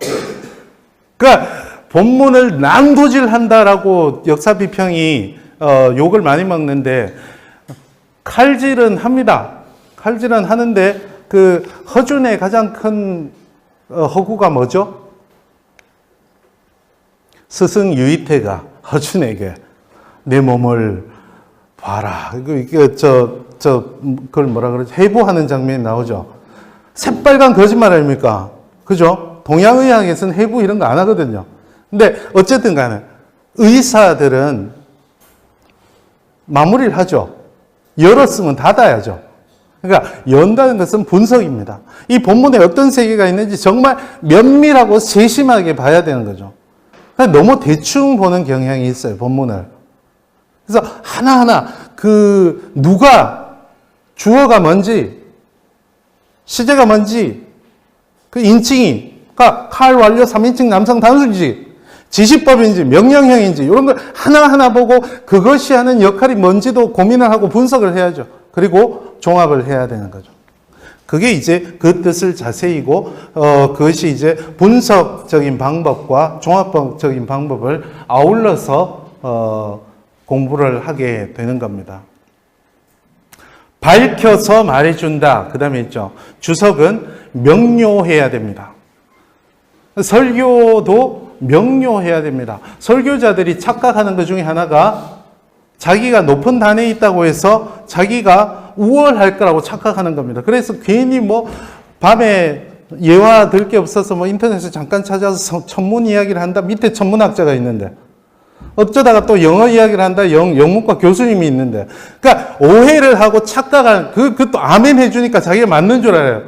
그러니까 본문을 난도질한다라고 역사비평이 욕을 많이 먹는데 칼질은 합니다. 칼질은 하는데 그 허준의 가장 큰 허구가 뭐죠? 스승 유이태가 허준에게 내 몸을 봐라. 그걸 뭐라 그러지? 해부하는 장면이 나오죠. 새빨간 거짓말 아닙니까? 그죠? 동양의학에서는 해부 이런 거 안 하거든요. 근데 어쨌든 간에 의사들은 마무리를 하죠. 열었으면 닫아야죠. 그러니까 연다는 것은 분석입니다. 이 본문에 어떤 세계가 있는지 정말 면밀하고 세심하게 봐야 되는 거죠. 너무 대충 보는 경향이 있어요, 본문을. 그래서 하나하나 누가 주어가 뭔지, 시제가 뭔지, 그 인칭이, 그러니까 칼, 완료, 3인칭, 남성, 단수지, 지시법인지, 명령형인지, 이런 걸 하나하나 보고 그것이 하는 역할이 뭔지도 고민을 하고 분석을 해야죠. 그리고 종합을 해야 되는 거죠. 그게 이제 그 뜻을 자세히고, 그것이 이제 분석적인 방법과 종합적인 방법을 아울러서, 공부를 하게 되는 겁니다. 밝혀서 말해준다. 그 다음에 있죠. 주석은 명료해야 됩니다. 설교도 명료해야 됩니다. 설교자들이 착각하는 것 중에 하나가 자기가 높은 단에 있다고 해서 자기가 우월할 거라고 착각하는 겁니다. 그래서 괜히 밤에 예화 들 게 없어서 인터넷에 잠깐 찾아서 천문 이야기를 한다. 밑에 천문학자가 있는데. 어쩌다가 또 영어 이야기를 한다. 영문과 교수님이 있는데. 그러니까 오해를 하고 착각한, 그것도 아멘 해주니까 자기가 맞는 줄 알아요.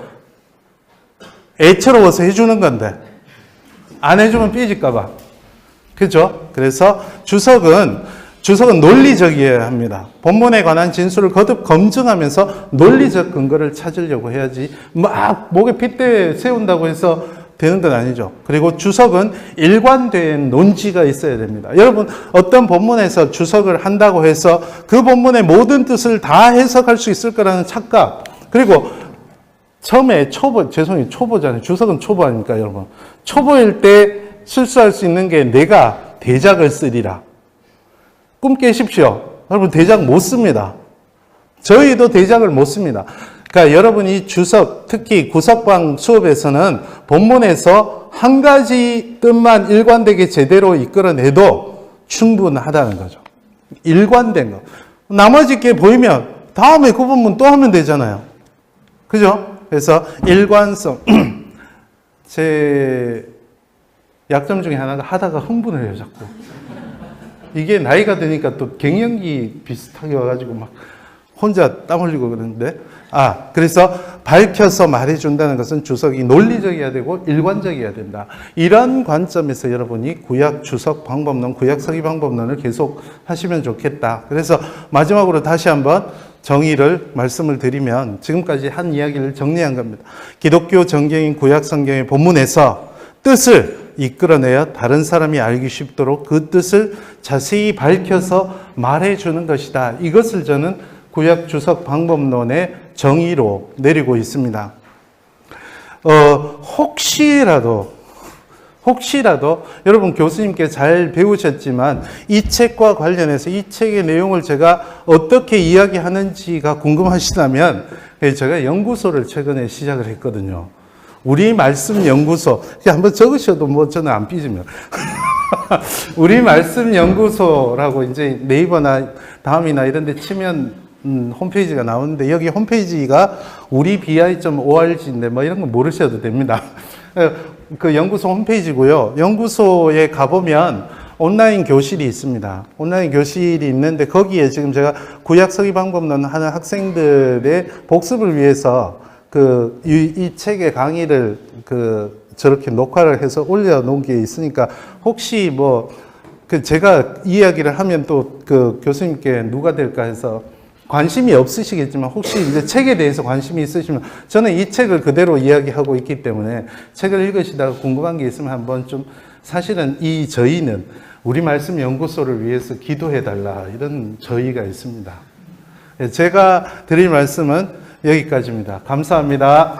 애처로워서 해주는 건데. 안 해주면 삐질까봐. 그죠? 그래서 주석은 논리적이어야 합니다. 본문에 관한 진술을 거듭 검증하면서 논리적 근거를 찾으려고 해야지 막 목에 핏대 세운다고 해서 되는 건 아니죠. 그리고 주석은 일관된 논지가 있어야 됩니다. 여러분, 어떤 본문에서 주석을 한다고 해서 그 본문의 모든 뜻을 다 해석할 수 있을 거라는 착각. 그리고 처음에 초보잖아요. 주석은 초보 아닙니까, 여러분? 초보일 때 실수할 수 있는 게 내가 대작을 쓰리라. 꿈 깨십시오. 여러분, 대작 못 씁니다. 저희도 대작을 못 씁니다. 그러니까 여러분이 주석, 특히 구석방 수업에서는 본문에서 한 가지 뜻만 일관되게 제대로 이끌어내도 충분하다는 거죠. 일관된 거. 나머지 게 보이면 다음에 그 본문 또 하면 되잖아요. 그죠? 그래서 일관성. 제 약점 중에 하나가 하다가 흥분을 해요, 자꾸. 이게 나이가 드니까 또 갱년기 비슷하게 와가지고 막 혼자 땀 흘리고 그러는데, 그래서 밝혀서 말해준다는 것은 주석이 논리적이어야 되고 일관적이어야 된다. 이런 관점에서 여러분이 구약 주석 방법론, 구약 서기 방법론을 계속 하시면 좋겠다. 그래서 마지막으로 다시 한번 정의를 말씀을 드리면 지금까지 한 이야기를 정리한 겁니다. 기독교 정경인 구약 성경의 본문에서 뜻을 이끌어내어 다른 사람이 알기 쉽도록 그 뜻을 자세히 밝혀서 말해주는 것이다. 이것을 저는 구약 주석 방법론의 정의로 내리고 있습니다. 혹시라도 여러분 교수님께 잘 배우셨지만 이 책과 관련해서 이 책의 내용을 제가 어떻게 이야기하는지가 궁금하시다면 제가 연구소를 최근에 시작을 했거든요. 우리 말씀 연구소. 한번 적으셔도 뭐 저는 안 삐집니다. 우리 말씀 연구소라고 이제 네이버나 다음이나 이런 데 치면 홈페이지가 나오는데 여기 홈페이지가 우리 bi.org인데 뭐 이런 거 모르셔도 됩니다. 그 연구소 홈페이지고요. 연구소에 가보면 온라인 교실이 있습니다. 온라인 교실이 있는데 거기에 지금 제가 구약 서기 방법론 하는 학생들의 복습을 위해서 이 책의 강의를 저렇게 녹화를 해서 올려놓은 게 있으니까 혹시 제가 이야기를 하면 또 교수님께 누가 될까 해서 관심이 없으시겠지만 혹시 이제 책에 대해서 관심이 있으시면 저는 이 책을 그대로 이야기하고 있기 때문에 책을 읽으시다가 궁금한 게 있으면 한번 좀 사실은 저희는 우리 말씀 연구소를 위해서 기도해 달라 이런 저희가 있습니다. 제가 드릴 말씀은 여기까지입니다. 감사합니다.